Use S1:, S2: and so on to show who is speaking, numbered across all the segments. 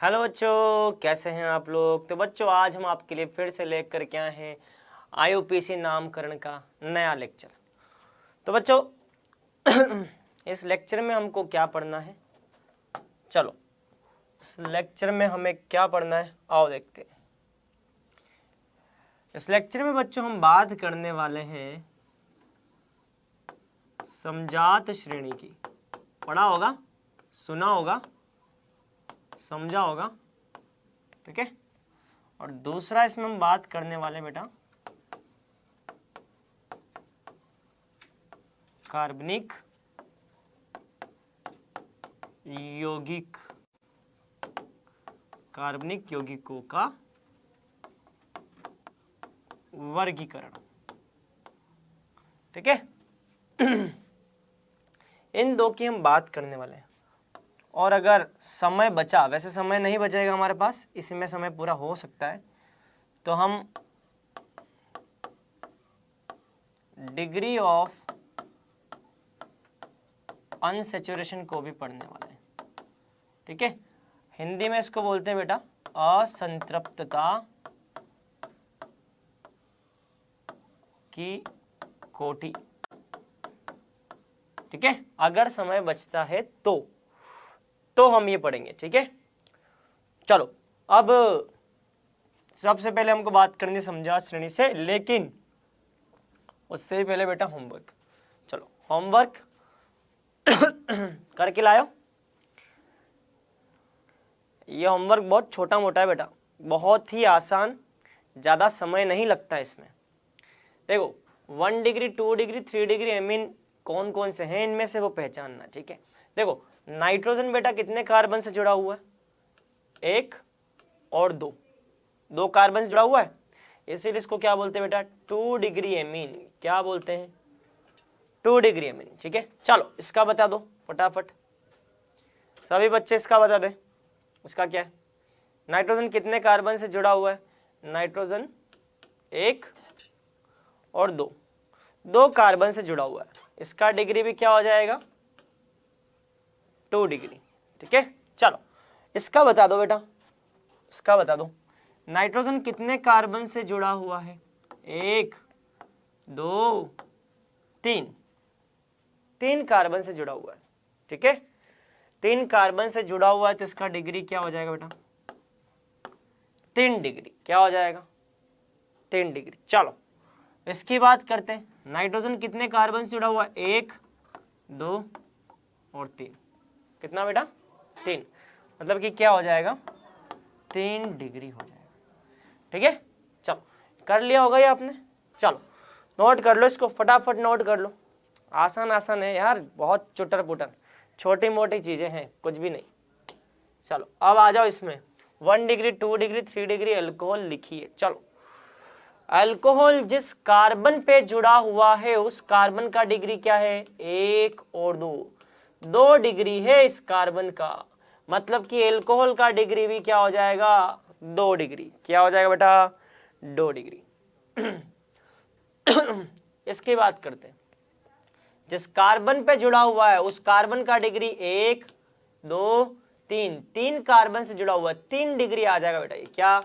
S1: Hello बच्चों, कैसे हैं आप लोग। तो बच्चों आज हम आपके लिए फिर से लेकर के आए हैं आईयूपीएसी नामकरण का नया लेक्चर। तो बच्चों इस लेक्चर में हमको क्या पढ़ना है, चलो इस लेक्चर में हमें क्या पढ़ना है आओ देखते हैं। इस लेक्चर में बच्चों हम बात करने वाले हैं समजात श्रेणी की। पढ़ा होगा, सुना होगा, समझा होगा, ठीक है। और दूसरा इसमें हम बात करने वाले बेटा कार्बनिक यौगिक, कार्बनिक यौगिकों का वर्गीकरण, ठीक है। इन दो की हम बात करने वाले हैं। और अगर समय बचा, वैसे समय नहीं बचेगा हमारे पास, इसमें समय पूरा हो सकता है, तो हम डिग्री ऑफ अनसैचुरेशन को भी पढ़ने वाले हैं, ठीक है। हिंदी में इसको बोलते हैं बेटा असंतृप्तता की कोटि, ठीक है। अगर समय बचता है तो हम ये पढ़ेंगे, ठीक है। चलो अब सबसे पहले हमको बात करनी है समजात श्रेणी से, लेकिन उससे भी पहले बेटा होमवर्क। चलो होमवर्क करके लाओ। ये होमवर्क बहुत छोटा मोटा है बेटा, बहुत ही आसान, ज़्यादा समय नहीं लगता इसमें। देखो 1 डिग्री 2 डिग्री 3 डिग्री एमीन कौन कौन से हैं, इनमें से वो पहचानना, ठीक है। देखो नाइट्रोजन बेटा कितने कार्बन से जुड़ा हुआ है, 1 और 2, 2 कार्बन से जुड़ा हुआ है, इसीलिए इसको क्या बोलते हैं बेटा 2 डिग्री एमीन। क्या बोलते हैं 2 डिग्री एमीन, ठीक है। चलो इसका बता दो फटाफट, सभी बच्चे इसका बता दे। इसका क्या है, नाइट्रोजन कितने कार्बन से जुड़ा हुआ है, नाइट्रोजन 1 और 2, 2 कार्बन से जुड़ा हुआ है, इसका डिग्री भी क्या हो जाएगा 2 डिग्री, ठीक है। चलो इसका बता दो बेटा, इसका बता दो नाइट्रोजन कितने कार्बन से जुड़ा हुआ है, 1 2 3, 3 कार्बन से जुड़ा हुआ है, ठीक है। 3 कार्बन से जुड़ा हुआ है तो इसका डिग्री क्या हो जाएगा बेटा 3 डिग्री, क्या हो जाएगा 3 डिग्री। चलो इसकी बात करते हैं, नाइट्रोजन कितने कार्बन से जुड़ा हुआ है, 1 2 और 3, कितना बेटा 3, मतलब कि क्या हो जाएगा 3 डिग्री हो जाएगा, ठीक है। चलो कर लिया होगा ये आपने, चलो नोट कर लो इसको, फटाफट नोट कर लो। आसान आसान है यार, बहुत चुटर पुटर, छोटी मोटी चीजें हैं, कुछ भी नहीं। चलो अब आ जाओ इसमें 1 डिग्री 2 डिग्री 3 डिग्री अल्कोहल लिखिए। चलो अल्कोहल जिस कार्बन पे जुड़ा हुआ है उस कार्बन का डिग्री क्या है, 1 और 2, 2 डिग्री है इस कार्बन का, मतलब कि अल्कोहल का डिग्री भी क्या हो जाएगा 2 डिग्री, क्या हो जाएगा बेटा 2 डिग्री। इसकी बात करते हैं, जिस कार्बन पे जुड़ा हुआ है उस कार्बन का डिग्री 1 2 3, 3 कार्बन से जुड़ा हुआ है, 3 डिग्री आ जाएगा बेटा, ये क्या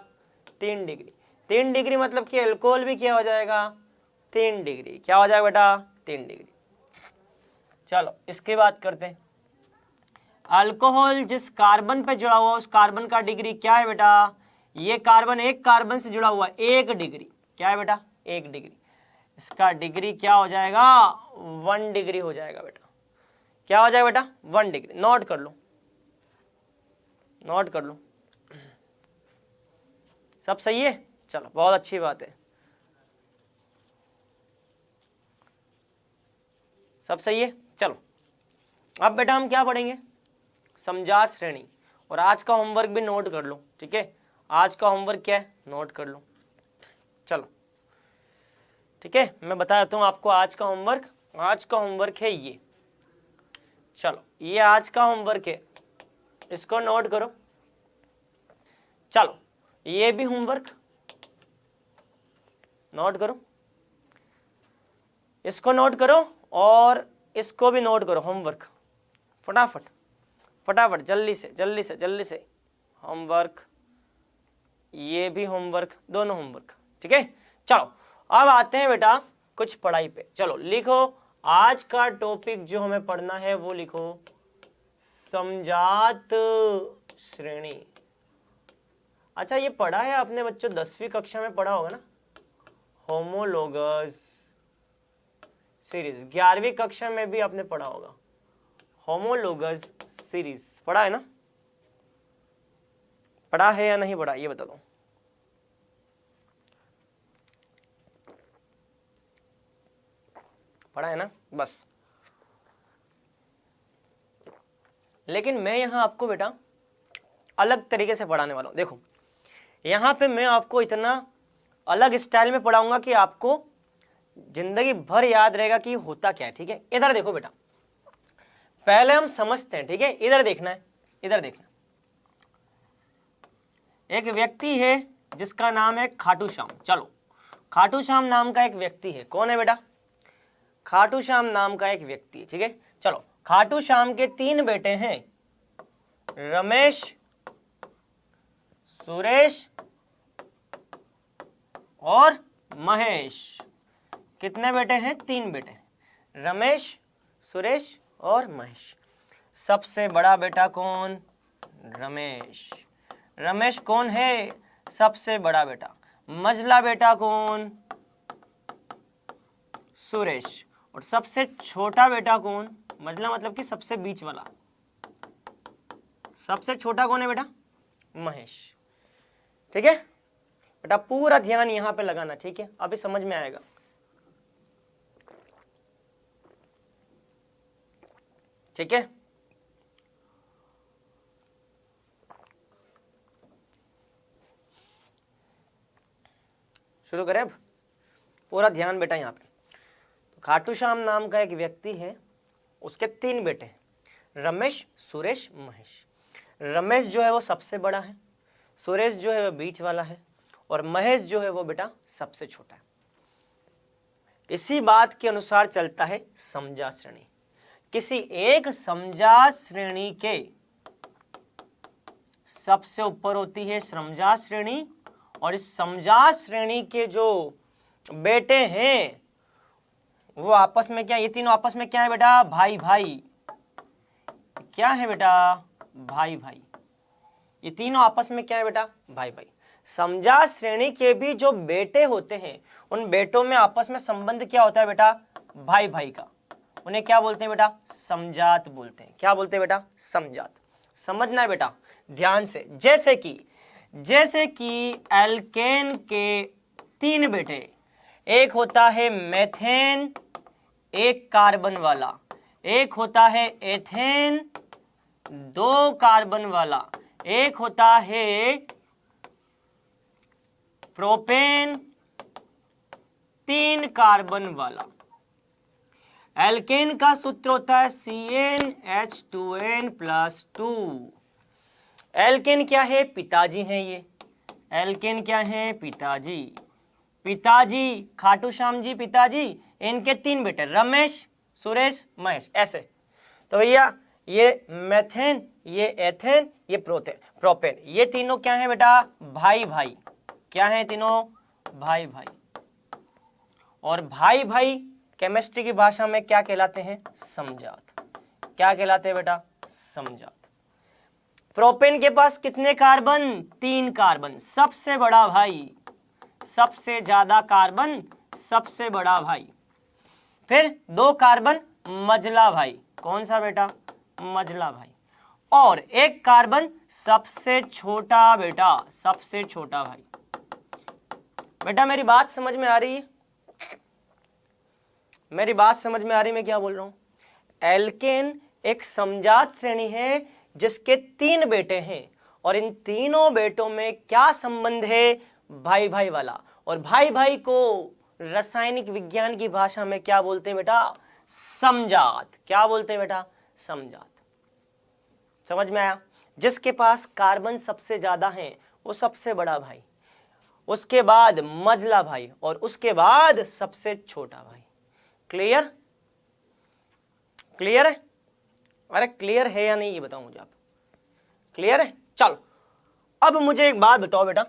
S1: 3 डिग्री, 3 डिग्री मतलब कि अल्कोहल भी क्या हो जाएगा 3 डिग्री, क्या हो जाएगा बेटा 3 डिग्री। चलो इसकी बात करते हैं, अल्कोहल जिस कार्बन पे जुड़ा हुआ उस कार्बन का डिग्री क्या है बेटा, ये कार्बन 1 कार्बन से जुड़ा हुआ 1 डिग्री, क्या है बेटा 1 डिग्री, इसका डिग्री क्या हो जाएगा 1 डिग्री हो जाएगा बेटा, क्या हो जाएगा बेटा 1 डिग्री। नोट कर लो, नोट कर लो, सब सही है, चलो बहुत अच्छी बात है, सब सही है। चलो अब बेटा हम क्या पढ़ेंगे, समजात श्रेणी। और आज का होमवर्क भी नोट कर लो, ठीक है। आज का होमवर्क क्या है, नोट कर लो। चलो ठीक है, मैं बता देता हूँ आपको आज का होमवर्क। आज का होमवर्क है ये, चलो ये आज का होमवर्क है, इसको नोट करो। चलो ये भी होमवर्क नोट करो, इसको नोट करो और इसको भी नोट करो, होमवर्क फटाफट फटाफट, जल्दी से जल्दी से जल्दी से, होमवर्क, ये भी होमवर्क, दोनों होमवर्क। ठीक है, चलो अब आते हैं बेटा कुछ पढ़ाई पे। चलो लिखो, आज का टॉपिक जो हमें पढ़ना है वो लिखो, समजात श्रेणी। अच्छा, ये पढ़ा है आपने बच्चों, 10वीं कक्षा में पढ़ा होगा ना, होमोलोगस सीरीज। 11वीं कक्षा में भी आपने पढ़ा होगा होमोलोगस सीरीज, पढ़ा है ना? पढ़ा है या नहीं पढ़ा, ये बता दो। पढ़ा है ना? बस, लेकिन मैं यहां आपको बेटा अलग तरीके से पढ़ाने वाला हूं। देखो, यहां पे मैं आपको इतना अलग स्टाइल में पढ़ाऊंगा कि आपको जिंदगी भर याद रहेगा कि होता क्या है। ठीक है, इधर देखो बेटा, पहले हम समझते हैं। ठीक है, इधर देखना है, इधर देखना। एक व्यक्ति है जिसका नाम है खाटू श्याम। चलो, खाटू श्याम नाम का एक व्यक्ति है। कौन है बेटा? खाटू श्याम नाम का एक व्यक्ति है। ठीक है, चलो, खाटू श्याम के 3 बेटे हैं, रमेश, सुरेश और महेश। कितने बेटे हैं? 3 बेटे, रमेश, सुरेश और महेश। सबसे बड़ा बेटा कौन? रमेश। रमेश कौन है? सबसे बड़ा बेटा। मझला बेटा कौन? सुरेश। और सबसे छोटा बेटा कौन? मझला मतलब कि सबसे बीच वाला। सबसे छोटा कौन है बेटा? महेश। ठीक है बेटा, पूरा ध्यान यहां पे लगाना। ठीक है, अभी समझ में आएगा। ठीक है, शुरू करें अब। पूरा ध्यान बेटा यहाँ पे। तो खाटू श्याम नाम का एक व्यक्ति है, उसके 3 बेटे हैं, रमेश, सुरेश, महेश। रमेश जो है वो सबसे बड़ा है, सुरेश जो है वो बीच वाला है, और महेश जो है वो बेटा सबसे छोटा है। इसी बात के अनुसार चलता है समजात श्रेणी। किसी एक समजात श्रेणी के सबसे ऊपर होती है समजात श्रेणी, और इस समजात श्रेणी के जो बेटे हैं वो आपस में क्या, ये तीनों आपस में क्या है बेटा? भाई भाई। क्या है बेटा? भाई भाई। ये तीनों आपस में क्या है बेटा? भाई भाई। समजात श्रेणी के भी जो बेटे होते हैं, उन बेटों में आपस में संबंध क्या होता है बेटा? भाई भाई का। उन्हें क्या बोलते हैं बेटा? समजात बोलते हैं। क्या बोलते हैं बेटा? समजात। समझना है बेटा ध्यान से। जैसे कि एल्केन के 3 बेटे, एक होता है मेथेन, एक कार्बन वाला, एक होता है एथेन, 2 कार्बन वाला, एक होता है प्रोपेन, 3 कार्बन वाला। एल्केन का सूत्र होता है CnH2n+2। एल्केन क्या है? पिताजी हैं ये। एल्केन क्या है? पिताजी। पिताजी खाटू श्याम जी पिताजी, इनके 3 बेटे रमेश, सुरेश, महेश। ऐसे तो भैया ये मेथेन, ये एथेन, ये प्रोपेन, ये तीनों क्या है बेटा? भाई भाई। क्या है तीनों? भाई भाई। और भाई भाई केमिस्ट्री की भाषा में क्या कहलाते हैं? समजात। क्या कहलाते हैं बेटा? समजात। प्रोपेन के पास कितने कार्बन? 3 कार्बन। सबसे बड़ा भाई, सबसे ज्यादा कार्बन, सबसे बड़ा भाई। फिर 2 कार्बन मझला भाई। कौन सा बेटा? मझला भाई। और 1 कार्बन सबसे छोटा बेटा, सबसे छोटा भाई। बेटा मेरी बात समझ में आ रही है? मेरी बात समझ में आ रही, मैं क्या बोल रहा हूं? एल्केन एक समजात श्रेणी है जिसके 3 बेटे हैं, और इन तीनों बेटों में क्या संबंध है? भाई भाई वाला। और भाई भाई को रासायनिक विज्ञान की भाषा में क्या बोलते हैं बेटा? समजात। क्या बोलते हैं बेटा? समजात। समझ में आया? जिसके पास कार्बन सबसे ज्यादा है वो सबसे बड़ा भाई, उसके बाद मझला भाई, और उसके बाद सबसे छोटा भाई। क्लियर? क्लियर है? अरे क्लियर है या नहीं ये बताओ मुझे आप। क्लियर है? चलो अब मुझे एक बात बताओ बेटा,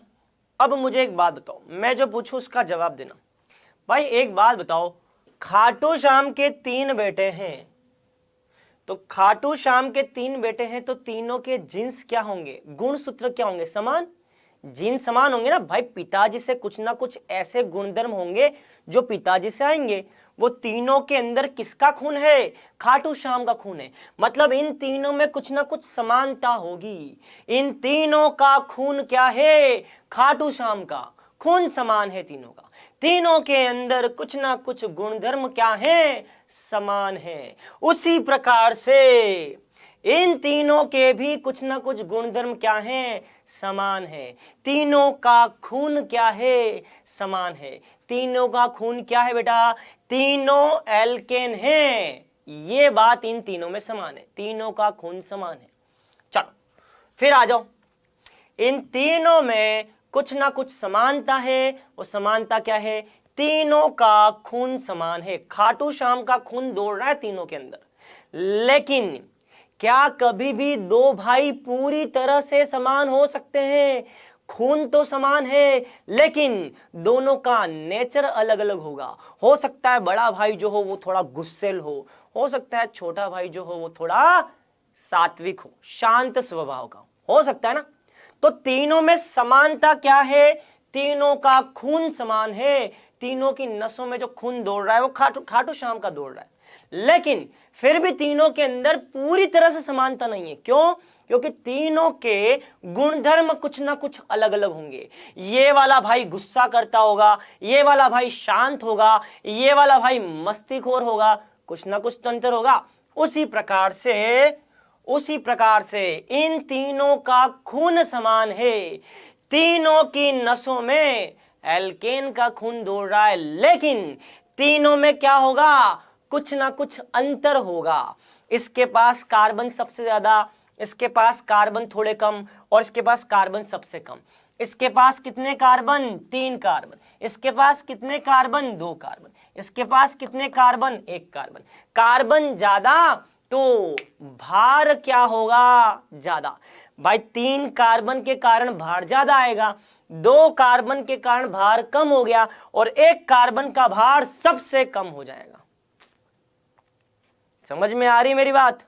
S1: अब मुझे एक बात बताओ, मैं जो पूछूं उसका जवाब देना। भाई एक बात बताओ, खाटू श्याम के 3 बेटे हैं, तो खाटू श्याम के 3 बेटे हैं, तो तीनों के जीन्स क्या होंगे, गुण सूत्र क्या होंगे, समान, जीन समान होंगे ना भाई। पिताजी से कुछ ना कुछ ऐसे गुणधर्म होंगे जो पिताजी से आएंगे। वो तीनों के अंदर किसका खून है, खाटू श्याम का खून है, मतलब इन तीनों में कुछ ना कुछ समानता होगी। इन तीनों का खून क्या है, खाटू श्याम का खून समान है तीनों का। तीनों के अंदर कुछ ना कुछ गुणधर्म क्या है, समान है। उसी प्रकार से इन तीनों के भी कुछ ना कुछ गुणधर्म क्या हैं, समान है। तीनों का खून क्या है, समान है। तीनों का खून क्या है बेटा, तीनों एल्केन हैं, ये बात इन तीनों में समान है, तीनों का खून समान है। चलो फिर आ जाओ, इन तीनों में कुछ ना कुछ समानता है, वो समानता क्या है, तीनों का खून समान है। खाटू श्याम का खून दौड़ रहा है तीनों के अंदर, लेकिन क्या कभी भी 2 भाई पूरी तरह से समान हो सकते हैं, खून तो समान है लेकिन दोनों का नेचर अलग अलग होगा। हो सकता है बड़ा भाई जो हो वो थोड़ा गुस्सेल हो सकता है छोटा भाई जो हो वो थोड़ा सात्विक हो, शांत स्वभाव का हो सकता है ना। तो तीनों में समानता क्या है, तीनों का खून समान है, तीनों की नसों में जो खून दौड़ रहा है वो खाटू श्याम का दौड़ रहा है, लेकिन फिर भी तीनों के अंदर पूरी तरह से समानता नहीं है। क्यों, क्योंकि तीनों के गुणधर्म कुछ ना कुछ अलग अलग होंगे। ये वाला भाई गुस्सा करता होगा, ये वाला भाई शांत होगा, ये वाला भाई मस्तीखोर होगा, कुछ ना कुछ तो अंतर होगा। उसी प्रकार से इन तीनों का खून समान है, तीनों की नसों में एल्केन का खून दौड़ रहा है, लेकिन तीनों में क्या होगा, कुछ ना कुछ अंतर होगा। इसके पास कार्बन सबसे ज्यादा, इसके पास कार्बन थोड़े कम, और इसके पास कार्बन सबसे कम। इसके पास कितने कार्बन, 3 कार्बन। इसके पास कितने कार्बन, 2 कार्बन। इसके पास कितने कार्बन, 1 कार्बन। कार्बन ज्यादा तो भार क्या होगा, ज्यादा। भाई 3 कार्बन के कारण भार ज्यादा आएगा, 2 कार्बन के कारण भार कम हो गया, और 1 कार्बन का भार सबसे कम हो जाएगा। समझ में आ रही मेरी बात,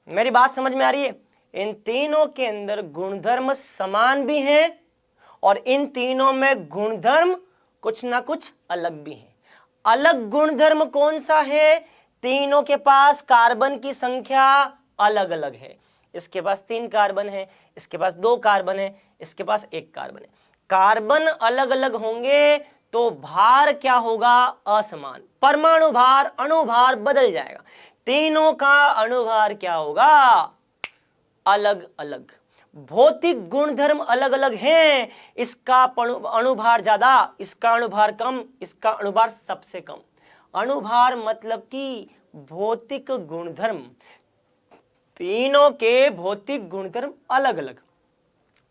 S1: मेरी बात समझ में आ रही है। इन तीनों के अंदर गुणधर्म समान भी हैं और इन तीनों में गुणधर्म कुछ ना कुछ अलग भी हैं। अलग गुणधर्म कौन सा है, तीनों के पास कार्बन की संख्या अलग अलग है। इसके पास 3 कार्बन है, इसके पास 2 कार्बन है, इसके पास 1 कार्बन है। कार्बन अलग अलग होंगे तो भार क्या होगा, असमान। परमाणु भार, अणुभार बदल जाएगा। तीनों का अणुभार क्या होगा, अलग अलग। भौतिक गुणधर्म अलग अलग हैं, इसका अणुभार ज्यादा, इसका अणुभार कम, इसका अणुभार सबसे कम। अणुभार मतलब कि भौतिक गुणधर्म, तीनों के भौतिक गुणधर्म अलग अलग,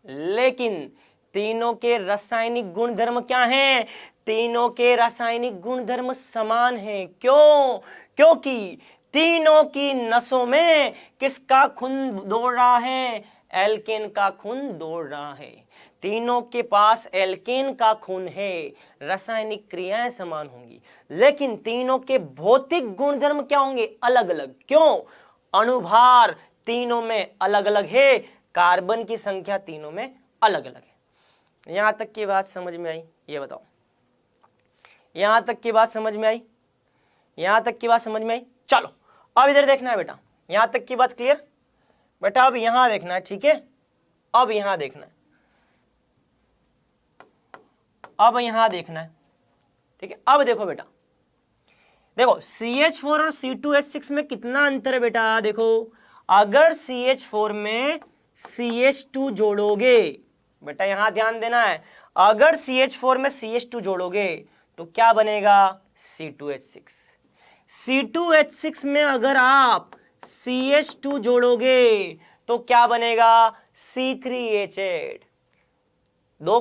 S1: लेकिन तीनों के रासायनिक गुणधर्म क्या हैं, तीनों के रासायनिक गुणधर्म समान हैं। क्यों, क्योंकि तीनों की नसों में किसका खून दौड़ रहा है, एल्केन का खून दौड़ रहा है। तीनों के पास एल्केन का खून है, रासायनिक क्रियाएं समान होंगी, लेकिन तीनों के भौतिक गुणधर्म क्या होंगे, अलग अलग। क्यों, अणुभार तीनों में अलग अलग है, कार्बन की संख्या तीनों में अलग अलग है। यहां तक की बात समझ में आई, ये बताओ, यहां तक की बात समझ में आई, यहां तक की बात समझ में आई। चलो अब इधर देखना है बेटा, यहां तक की बात क्लियर बेटा, अब यहां देखना है, ठीक है, अब यहां देखना है, अब यहां देखना है, ठीक है। अब देखो बेटा, देखो CH4 और C2H6 में कितना अंतर है बेटा, देखो अगर CH4 में CH2 जोड़ोगे, बेटा यहां ध्यान देना है, अगर CH4 में CH2 जोड़ोगे तो क्या बनेगा, C2H6। C2H6 में अगर आप CH2 जोड़ोगे तो क्या बनेगा, C3H8। 2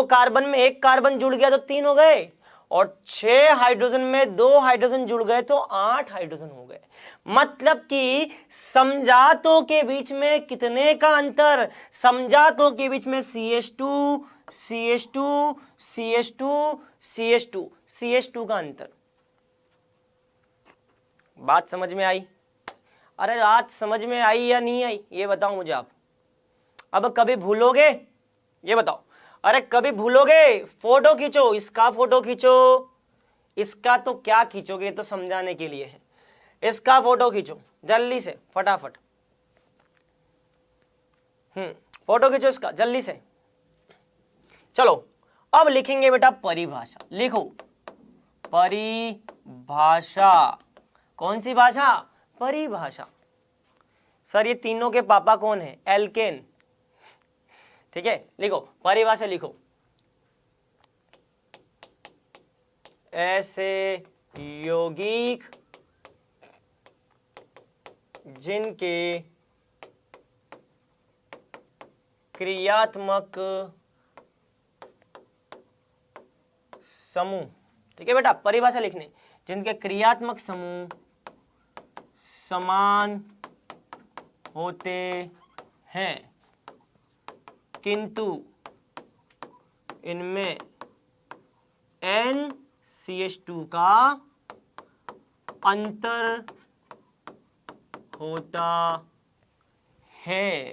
S1: कार्बन में 1 कार्बन जुड़ गया तो 3 हो गए, और 6 हाइड्रोजन में 2 हाइड्रोजन जुड़ गए तो 8 हाइड्रोजन हो गए। मतलब कि समझातों के बीच में कितने का अंतर, समझातों के बीच में CH2 CH2 CH2 CH2 CH2 का अंतर। बात समझ में आई? अरे बात समझ में आई या नहीं आई ये बताओ मुझे आप। अब कभी भूलोगे ये बताओ, अरे कभी भूलोगे? फोटो खींचो, इसका फोटो खींचो, इसका तो क्या खींचोगे, तो समझाने के लिए है। इसका फोटो खींचो जल्दी से फटाफट, फोटो खींचो इसका जल्दी से। चलो अब लिखेंगे बेटा परिभाषा। लिखो परिभाषा। कौन सी भाषा? परिभाषा। सर ये तीनों के पापा कौन है? एल्केन। ठीक है, लिखो परिभाषा लिखो। ऐसे यौगिक जिनके क्रियात्मक समूह, ठीक है बेटा, परिभाषा लिखने, जिनके क्रियात्मक समूह समान होते हैं किंतु इनमें NCH2 का अंतर होता है।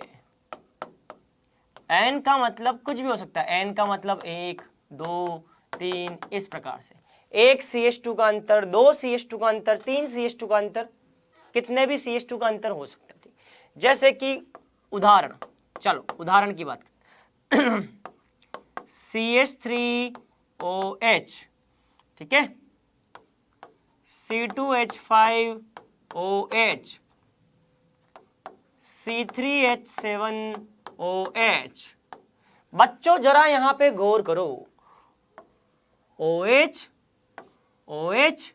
S1: N का मतलब कुछ भी हो सकता है। N का मतलब 1 2 3 इस प्रकार से। 1 CH2 का अंतर, 2 CH2 का अंतर, 3 CH2 का अंतर, कितने भी CH2 का अंतर हो सकता है। ठीक, जैसे कि उदाहरण, चलो उदाहरण की बात करते CH3OH, ठीक है, C2H5OH, C3H7OH। बच्चों जरा यहां पे गौर करो, OH OH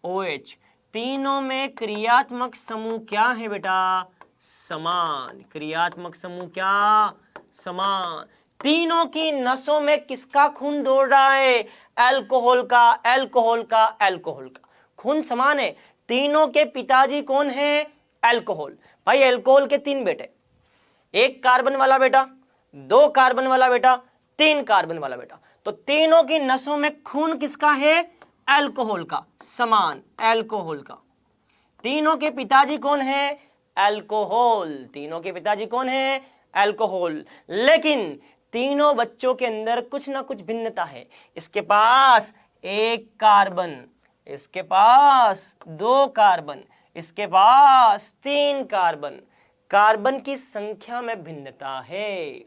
S1: OH तीनों में क्रियात्मक समूह क्या है बेटा? समान। क्रियात्मक समूह क्या? समान। तीनों की नसों में किसका खून दौड़ रहा है? अल्कोहल का, अल्कोहल का, अल्कोहल का। खून समान है। तीनों के पिताजी कौन है? अल्कोहल। भाई अल्कोहल के 3 बेटे, 1 कार्बन वाला बेटा, 2 कार्बन वाला बेटा, 3 कार्बन वाला बेटा। तो तीनों की नसों में खून किसका है? अल्कोहल का, समान, अल्कोहल का। तीनों के पिताजी कौन है? अल्कोहल। तीनों के पिताजी कौन है? अल्कोहल। लेकिन तीनों बच्चों के अंदर कुछ ना कुछ भिन्नता है। इसके पास 1 कार्बन, इसके पास 2 कार्बन, इसके पास 3 कार्बन। कार्बन की संख्या में भिन्नता है।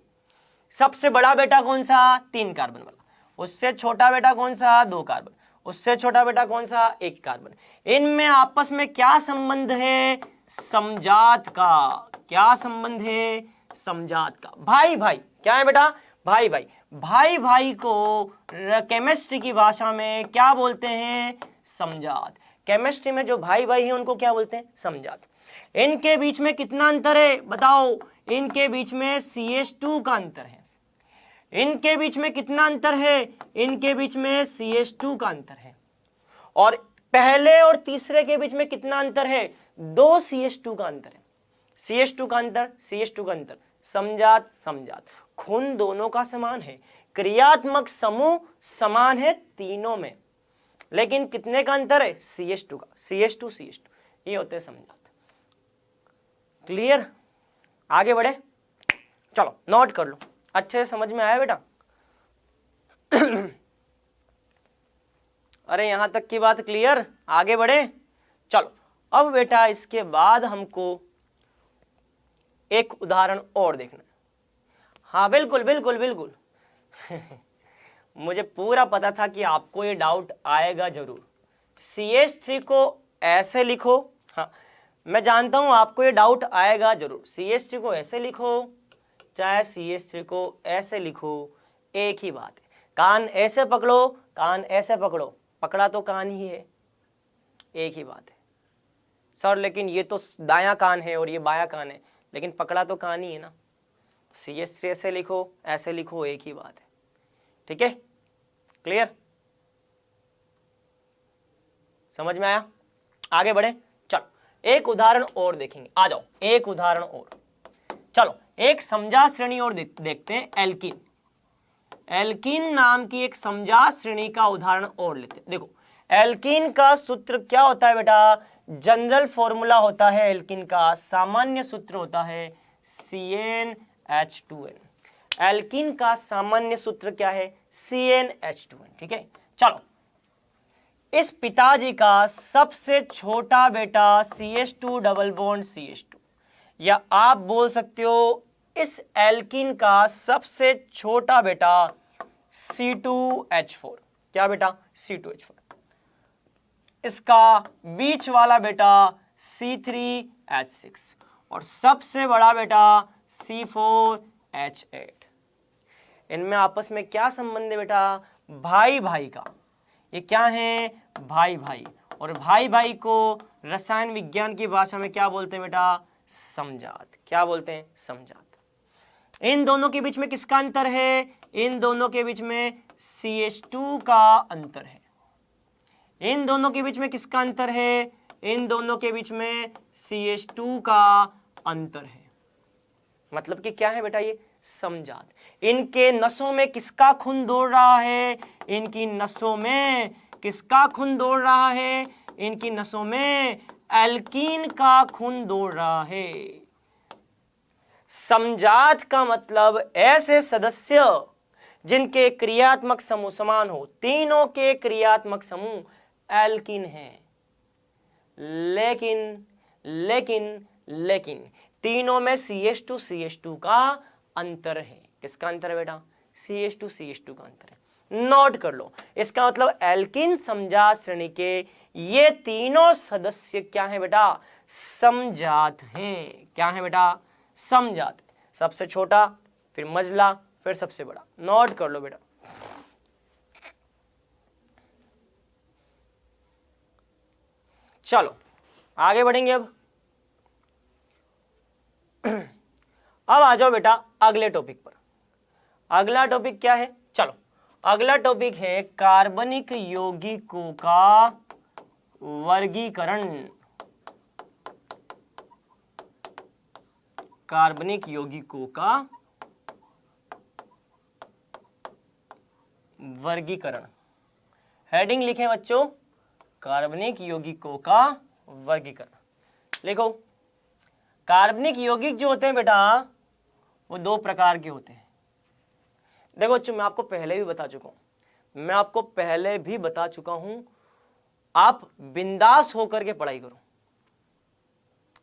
S1: सबसे बड़ा बेटा कौन सा? 3 कार्बन वाला। उससे छोटा बेटा कौन सा? 2 कार्बन। उससे छोटा बेटा कौन सा? 1 कार्बन। इनमें आपस में क्या संबंध है? समजात का। क्या संबंध है? समजात का। भाई भाई क्या है बेटा? भाई भाई। भाई भाई को केमिस्ट्री की भाषा में क्या बोलते हैं? समजात। केमिस्ट्री में जो भाई भाई हैं उनको क्या बोलते हैं? समजात। इनके बीच में कितना अंतर है बताओ? इनके बीच में CH2 का अंतर है। इनके बीच में कितना अंतर है? इनके बीच में CH2 का अंतर है। और पहले और तीसरे के बीच में कितना अंतर है? 2 CH2 का अंतर है। CH2 का अंतर, CH2 का अंतर। समजात समजात। खून दोनों का समान है, क्रियात्मक समूह समान है तीनों में, लेकिन कितने का अंतर है? CH2 का। CH2 CH2 ये होते हैं समजात। क्लियर? आगे बढ़े, चलो नोट कर लो। अच्छे से समझ में आया बेटा? अरे यहां तक की बात क्लियर? आगे बढ़े, चलो। अब बेटा इसके बाद हमको एक उदाहरण और देखना है। हाँ बिल्कुल बिल्कुल बिल्कुल। मुझे पूरा पता था कि आपको ये डाउट आएगा जरूर। CH3 को ऐसे लिखो, हाँ मैं जानता हूं आपको ये डाउट आएगा जरूर। CH3 को ऐसे लिखो चाहे CH3 को ऐसे लिखो, एक ही बात है। कान ऐसे पकड़ो, कान ऐसे पकड़ो, पकड़ा तो कान ही है, एक ही बात है। सर लेकिन ये तो दायां कान है और ये बायां कान है, लेकिन पकड़ा तो कान ही है ना। CH3 ऐसे लिखो, ऐसे लिखो, एक ही बात है। ठीक है, क्लियर? समझ में आया? आगे बढ़े, चलो एक उदाहरण और देखेंगे, आ जाओ एक उदाहरण और। चलो एक समजा श्रेणी और देखते हैं, एल्कीन। एल्कीन नाम की एक समजा श्रेणी का उदाहरण और लेते हैं। देखो एल्कीन का सूत्र क्या होता है बेटा? जनरल फॉर्मूला होता है एल्कीन का, सामान्य सूत्र होता है CnH2n। एल्कीन का सामान्य सूत्र क्या है? CnH2n। ठीक है, चलो इस पिताजी का सबसे छोटा बेटा CH2 डबल बॉन्ड CH2, या आप बोल सकते हो इस एल्कीन का सबसे छोटा बेटा C2H4। क्या बेटा? C2H4। इसका बीच वाला बेटा C3H6 और सबसे बड़ा बेटा C4H8। इनमें आपस में क्या संबंध है बेटा? भाई भाई का। ये क्या है? भाई भाई। और भाई भाई को रसायन विज्ञान की भाषा में क्या बोलते हैं बेटा? समजात। क्या बोलते हैं? समजात। इन दोनों के बीच में किसका अंतर है? इन दोनों के बीच में CH2 का अंतर है। इन दोनों के बीच में किसका अंतर है? इन दोनों के बीच में CH2 का अंतर है। मतलब कि क्या है बेटा? ये समजात। इनके नसों में किसका खून दौड़ रहा है? इनकी नसों में किसका खून दौड़ रहा है? इनकी नसों में एल्कीन का खून दौड़ रहा है। समजात का मतलब ऐसे सदस्य जिनके क्रियात्मक समूह समान हो। तीनों के क्रियात्मक समूह एल्कीन है, लेकिन लेकिन लेकिन तीनों में CH2 का अंतर है। किसका अंतर है बेटा? CH2 का अंतर है। नोट कर लो, इसका मतलब एल्कीन समजात श्रेणी के ये तीनों सदस्य क्या है बेटा? समजात हैं। क्या है बेटा? समजात। सबसे छोटा, फिर मझला, फिर सबसे बड़ा। नोट कर लो बेटा। चलो आगे बढ़ेंगे। अब आ जाओ बेटा अगले टॉपिक पर। अगला टॉपिक क्या है? चलो अगला टॉपिक है कार्बनिक यौगिकों का वर्गीकरण। कार्बनिक यौगिकों का वर्गीकरण। हेडिंग लिखें बच्चों, कार्बनिक यौगिकों का वर्गीकरण। लिखो, कार्बनिक यौगिक जो होते हैं बेटा वो दो प्रकार के होते हैं। देखो बच्चों, मैं आपको पहले भी बता चुका हूं, आप बिंदास होकर के पढ़ाई करो।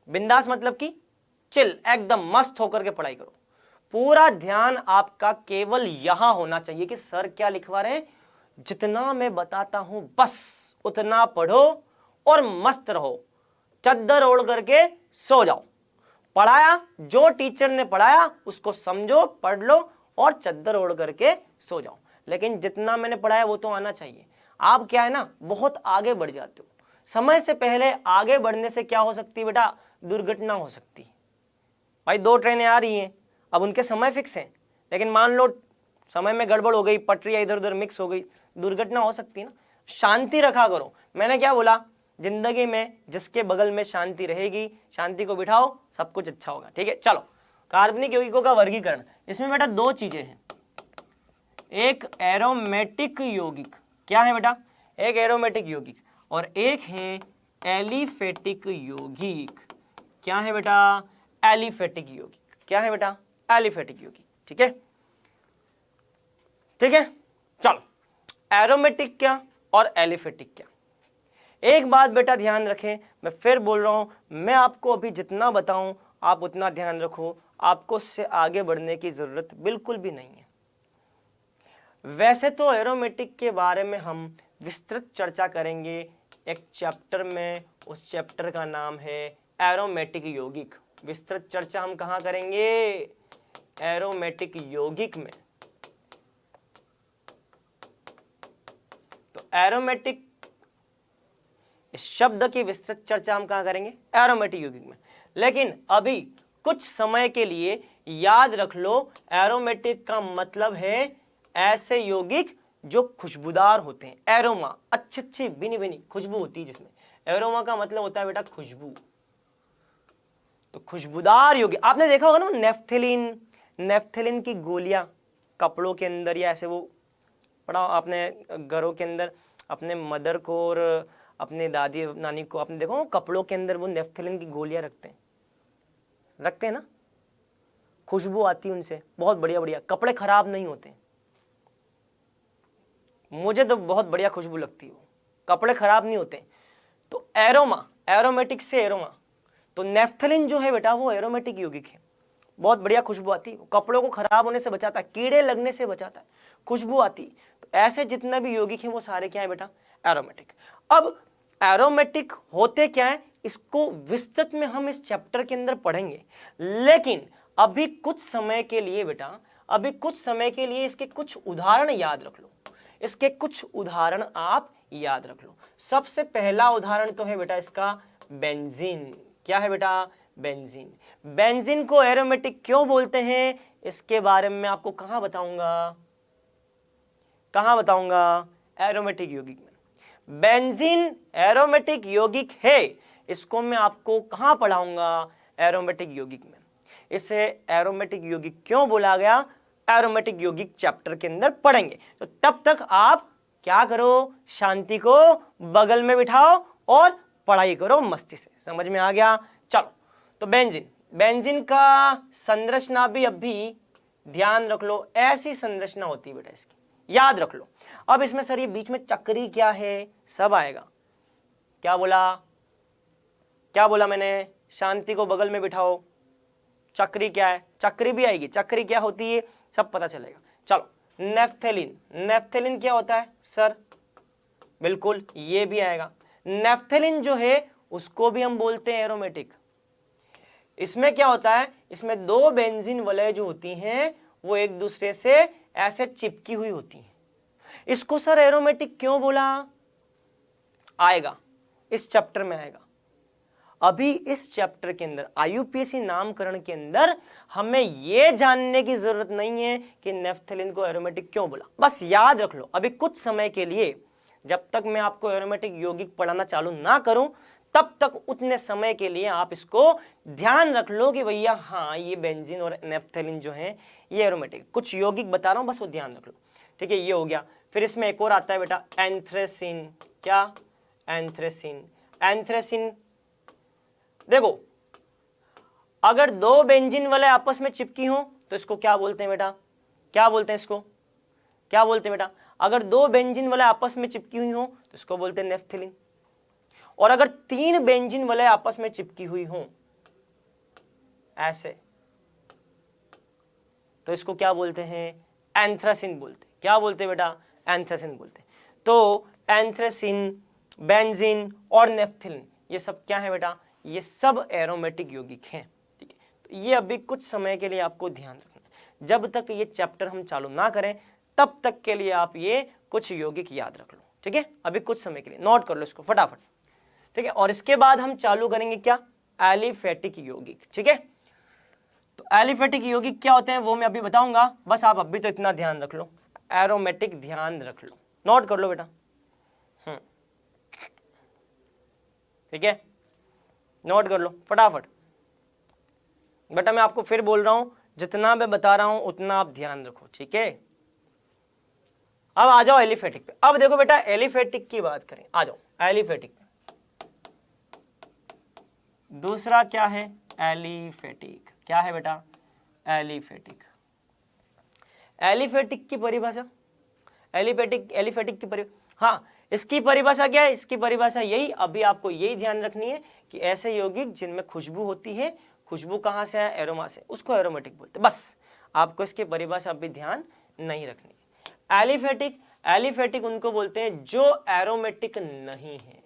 S1: बिंदास मतलब कि चिल, एकदम मस्त होकर के पढ़ाई करो। पूरा ध्यान आपका केवल यहां होना चाहिए कि सर क्या लिखवा रहे हैं। जितना मैं बताता हूं बस उतना पढ़ो और मस्त रहो। चद्दर ओढ़ करके सो जाओ। पढ़ाया, जो टीचर ने पढ़ाया उसको समझो, पढ़ लो और चद्दर ओढ़ करके सो जाओ। लेकिन जितना मैंने पढ़ाया वो तो आना चाहिए। आप क्या है ना, बहुत आगे बढ़ जाते हो। समय से पहले आगे बढ़ने से क्या हो सकती है बेटा? दुर्घटना हो सकती है। भाई 2 ट्रेनें आ रही हैं, अब उनके समय फिक्स हैं, लेकिन मान लो समय में गड़बड़ हो गई, पटरियाँ इधर उधर मिक्स हो गई, दुर्घटना हो सकती है ना। शांति रखा करो। मैंने क्या बोला? जिंदगी में जिसके बगल में शांति रहेगी, शांति को बिठाओ, सब कुछ अच्छा होगा। ठीक है, चलो कार्बनिक यौगिकों का वर्गीकरण। इसमें बेटा 2 चीजें हैं, एक एरोमेटिक यौगिक। क्या है बेटा? एक एरोमेटिक यौगिक और एक है एलिफेटिक यौगिक। क्या है बेटा? एलिफेटिक यौगिक। क्या है बेटा? एलिफेटिक यौगिक। ठीक है, ठीक है, चलो एरोमेटिक क्या और एलिफेटिक क्या। एक बात बेटा ध्यान रखें, मैं फिर बोल रहा हूं, मैं आपको अभी जितना बताऊं आप उतना ध्यान रखो। आपको उससे आगे बढ़ने की जरूरत बिल्कुल भी नहीं है। वैसे तो एरोमेटिक के बारे में हम विस्तृत चर्चा करेंगे एक चैप्टर में, उस चैप्टर का नाम है एरोमेटिक यौगिक। विस्तृत चर्चा हम कहाँ करेंगे? एरोमेटिक यौगिक में। तो एरोमेटिक इस शब्द की विस्तृत चर्चा हम कहाँ करेंगे? एरोमेटिक यौगिक में। लेकिन अभी कुछ समय के लिए याद रख लो, एरोमेटिक का मतलब है ऐसे यौगिक जो खुशबूदार होते हैं, एरोमा, अच्छी अच्छी बिनी बिनी खुशबू होती है जिसमें। एरोमा का मतलब होता है बेटा खुशबू। तो खुशबूदार यौगिक आपने देखा होगा ना, नेफ्थेलिन, नेफ्थेलिन की गोलियां कपड़ों के अंदर या ऐसे वो पड़ा आपने घरों के अंदर अपने मदर को और अपने दादी नानी को आपने देखो कपड़ों के अंदर वो नेफ्थेलिन की गोलियां रखते हैं ना, खुशबू आती है उनसे, बहुत बढ़िया बढ़िया, कपड़े खराब नहीं होते। मुझे तो बहुत बढ़िया खुशबू लगती है, वो कपड़े खराब नहीं होते। तो एरोमा, एरोमेटिक से एरोमा, तो नेफ्थेलिन जो है बेटा वो एरोमेटिक यौगिक है, बहुत बढ़िया खुशबू आती है, कपड़ों को खराब होने से बचाता है, कीड़े लगने से बचाता है, खुशबू आती। तो ऐसे जितने भी यौगिक हैं वो सारे क्या है बेटा, एरोमेटिक। अब एरोमेटिक होते क्या है, इसको विस्तृत में हम इस चैप्टर के अंदर पढ़ेंगे, लेकिन अभी कुछ समय के लिए बेटा, अभी कुछ समय के लिए इसके कुछ उदाहरण याद रख लो, इसके कुछ उदाहरण आप याद रख लो। सबसे पहला उदाहरण तो है बेटा इसका बेंजीन। क्या है बेटा, बेंजीन। बेंजीन को एरोमेटिक क्यों बोलते हैं, इसके बारे में आपको कहां बताऊंगा, एरोमेटिक यौगिक में। बेंजीन एरोमेटिक यौगिक है, इसको मैं आपको कहां पढ़ाऊंगा, एरोमेटिक यौगिक में। इसे एरोमेटिक यौगिक क्यों बोला गया, एरोमेटिक यौगिक चैप्टर के अंदर पढ़ेंगे। तो तब तक आप क्या करो, शांति को बगल में बिठाओ और पढ़ाई करो मस्ती से। समझ में आ गया, चलो। तो बेंजीन, बेंजीन का संरचना भी अभी ध्यान रख लो, ऐसी संरचना होती है बेटा इसकी, याद रख लो। अब इसमें सर ये बीच में चक्री क्या है, सब आएगा। क्या बोला मैंने, शांति को बगल में बिठाओ, चक्री क्या है, चक्री भी आएगी, चक्री क्या होती है सब पता चलेगा। चलो, नेफ्थेलिन, नेफ्थेलिन क्या होता है सर, बिल्कुल ये भी आएगा। नेफ्थेलिन जो है उसको भी हम बोलते हैं एरोमेटिक। इसमें क्या होता है, इसमें दो बेंजीन वलय जो होती हैं वो एक दूसरे से ऐसे चिपकी हुई होती हैं। इसको सर एरोमेटिक क्यों बोला, आएगा इस चैप्टर में आएगा। अभी इस चैप्टर के अंदर आईयूपीएससी नामकरण के अंदर हमें यह जानने की जरूरत नहीं है कि नेफ्थेलिन को एरोमेटिक क्यों बोला, बस याद रख लो। अभी कुछ समय के लिए, जब तक मैं आपको एरोमेटिक यौगिक पढ़ाना चालू ना करूं, तब तक उतने समय के लिए आप इसको ध्यान रख लो कि भैया हाँ ये बेंजीन और नेफ्थेलिन जो है ये एरोमेटिक। कुछ यौगिक बता रहा हूं, बस वो ध्यान रख लो, ठीक है। ये हो गया। फिर इसमें एक और आता है बेटा एंथ्रेसिन। क्या, एंथ्रेसिन। एंथ्रेसिन देखो, अगर दो बेंजीन वाले आपस में चिपकी हो तो इसको क्या बोलते हैं बेटा, क्या बोलते हैं इसको, क्या बोलते हैं बेटा, अगर दो बेंजीन वाले आपस में चिपकी हुई हो तो इसको बोलते हैं नेफ्थेलिन। और अगर तीन बेंजीन वाले आपस में चिपकी हुई हो ऐसे, तो इसको क्या बोलते हैं, एंथ्रासिन बोलते हैं। क्या बोलते हैं बेटा, एंथ्रासिन बोलते हैं। तो एंथ्रासिन, बेंजीन और नेफ्थेलिन ये सब क्या है बेटा, ये सब एरोमेटिक यौगिक हैं, ठीक है। तो ये अभी कुछ समय के लिए आपको ध्यान रखना है, जब तक ये चैप्टर हम चालू ना करें तब तक के लिए आप ये कुछ यौगिक याद रख लो, ठीक है। अभी कुछ समय के लिए नोट कर लो इसको फटाफट, ठीक है। और इसके बाद हम चालू करेंगे क्या, एलिफेटिक यौगिक, ठीक है। तो एलिफेटिक यौगिक क्या होते हैं वो मैं अभी बताऊंगा, बस आप अभी तो इतना ध्यान रख लो, एरोमेटिक ध्यान रख लो, नोट कर लो बेटा, ठीक है, नोट कर लो फटाफट। बेटा मैं आपको फिर बोल रहा हूं, जितना मैं बता रहा हूं उतना आप ध्यान रखो, ठीक है। अब आ जाओ एलिफेटिक पे। अब देखो बेटा एलिफेटिक की बात करें, आ जाओ एलिफेटिक पे। दूसरा क्या है, एलिफेटिक। क्या है बेटा, एलिफेटिक। एलिफेटिक की परिभाषा, एलिफेटिक की परिभाषा, हाँ इसकी परिभाषा क्या है, इसकी परिभाषा यही, अभी आपको यही ध्यान रखनी है कि ऐसे यौगिक जिनमें खुशबू होती है, खुशबू कहां से है, एरोमा से, उसको एरोमेटिक बोलते हैं। बस आपको इसकी परिभाषा अभी ध्यान नहीं रखनी है। एलिफेटिक, एलिफेटिक उनको बोलते हैं जो एरोमेटिक नहीं है,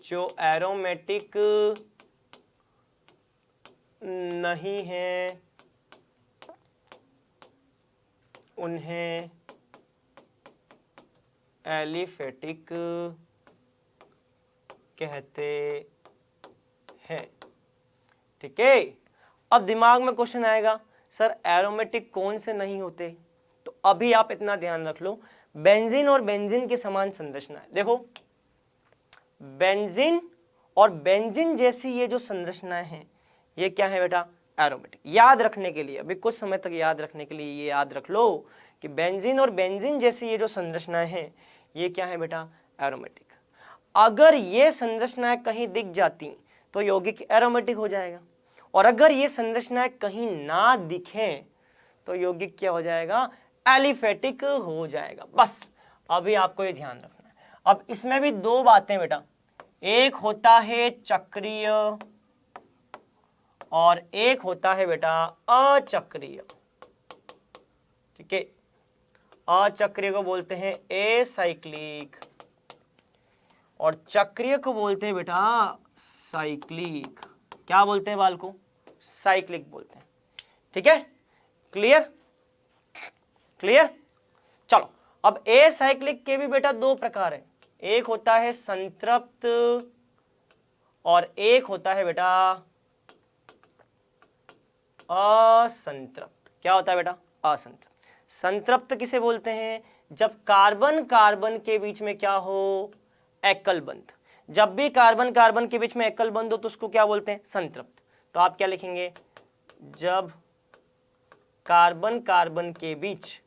S1: जो एरोमेटिक नहीं है उन्हें एलिफेटिक कहते हैं, ठीक है। अब दिमाग में क्वेश्चन आएगा, सर एरोमेटिक कौन से नहीं होते, तो अभी आप इतना ध्यान रख लो, बेंजीन और बेंजीन की समान संरचना है। देखो बेंजीन और बेंजीन जैसी ये जो संरचनाएं हैं ये क्या है बेटा, एरोमेटिक। याद रखने के लिए, अभी कुछ समय तक याद रखने के लिए ये याद रख लो कि बेंजीन और बेंजीन जैसी ये जो संरचनाएं हैं ये क्या है बेटा, एरोमेटिक। अगर ये संरचनाएं कहीं दिख जाती तो यौगिक एरोमेटिक हो जाएगा, और अगर ये संरचनाएं कहीं ना दिखें तो यौगिक क्या हो जाएगा, एलिफेटिक हो जाएगा। बस अभी आपको ये ध्यान रखना है। अब इसमें भी दो बातें बेटा, एक होता है चक्रीय और एक होता है बेटा अचक्रीय। ठीक है, अचक्रीय को बोलते हैं एसाइक्लिक और चक्रीय को बोलते हैं बेटा साइक्लिक। क्या बोलते हैं बाल को, साइक्लिक बोलते हैं। ठीक है, क्लियर क्लियर। चलो अब एसाइक्लिक के भी बेटा दो प्रकार है, एक होता है संतृप्त और एक होता है बेटा असंतृप्त। क्या होता है बेटा, असंतृप्त। संतृप्त किसे बोलते हैं, जब कार्बन कार्बन के बीच में क्या हो, एकल बंध। जब भी कार्बन कार्बन के बीच में एकल बंध हो तो उसको क्या बोलते हैं, संतृप्त। तो आप क्या लिखेंगे, जब कार्बन कार्बन के बीच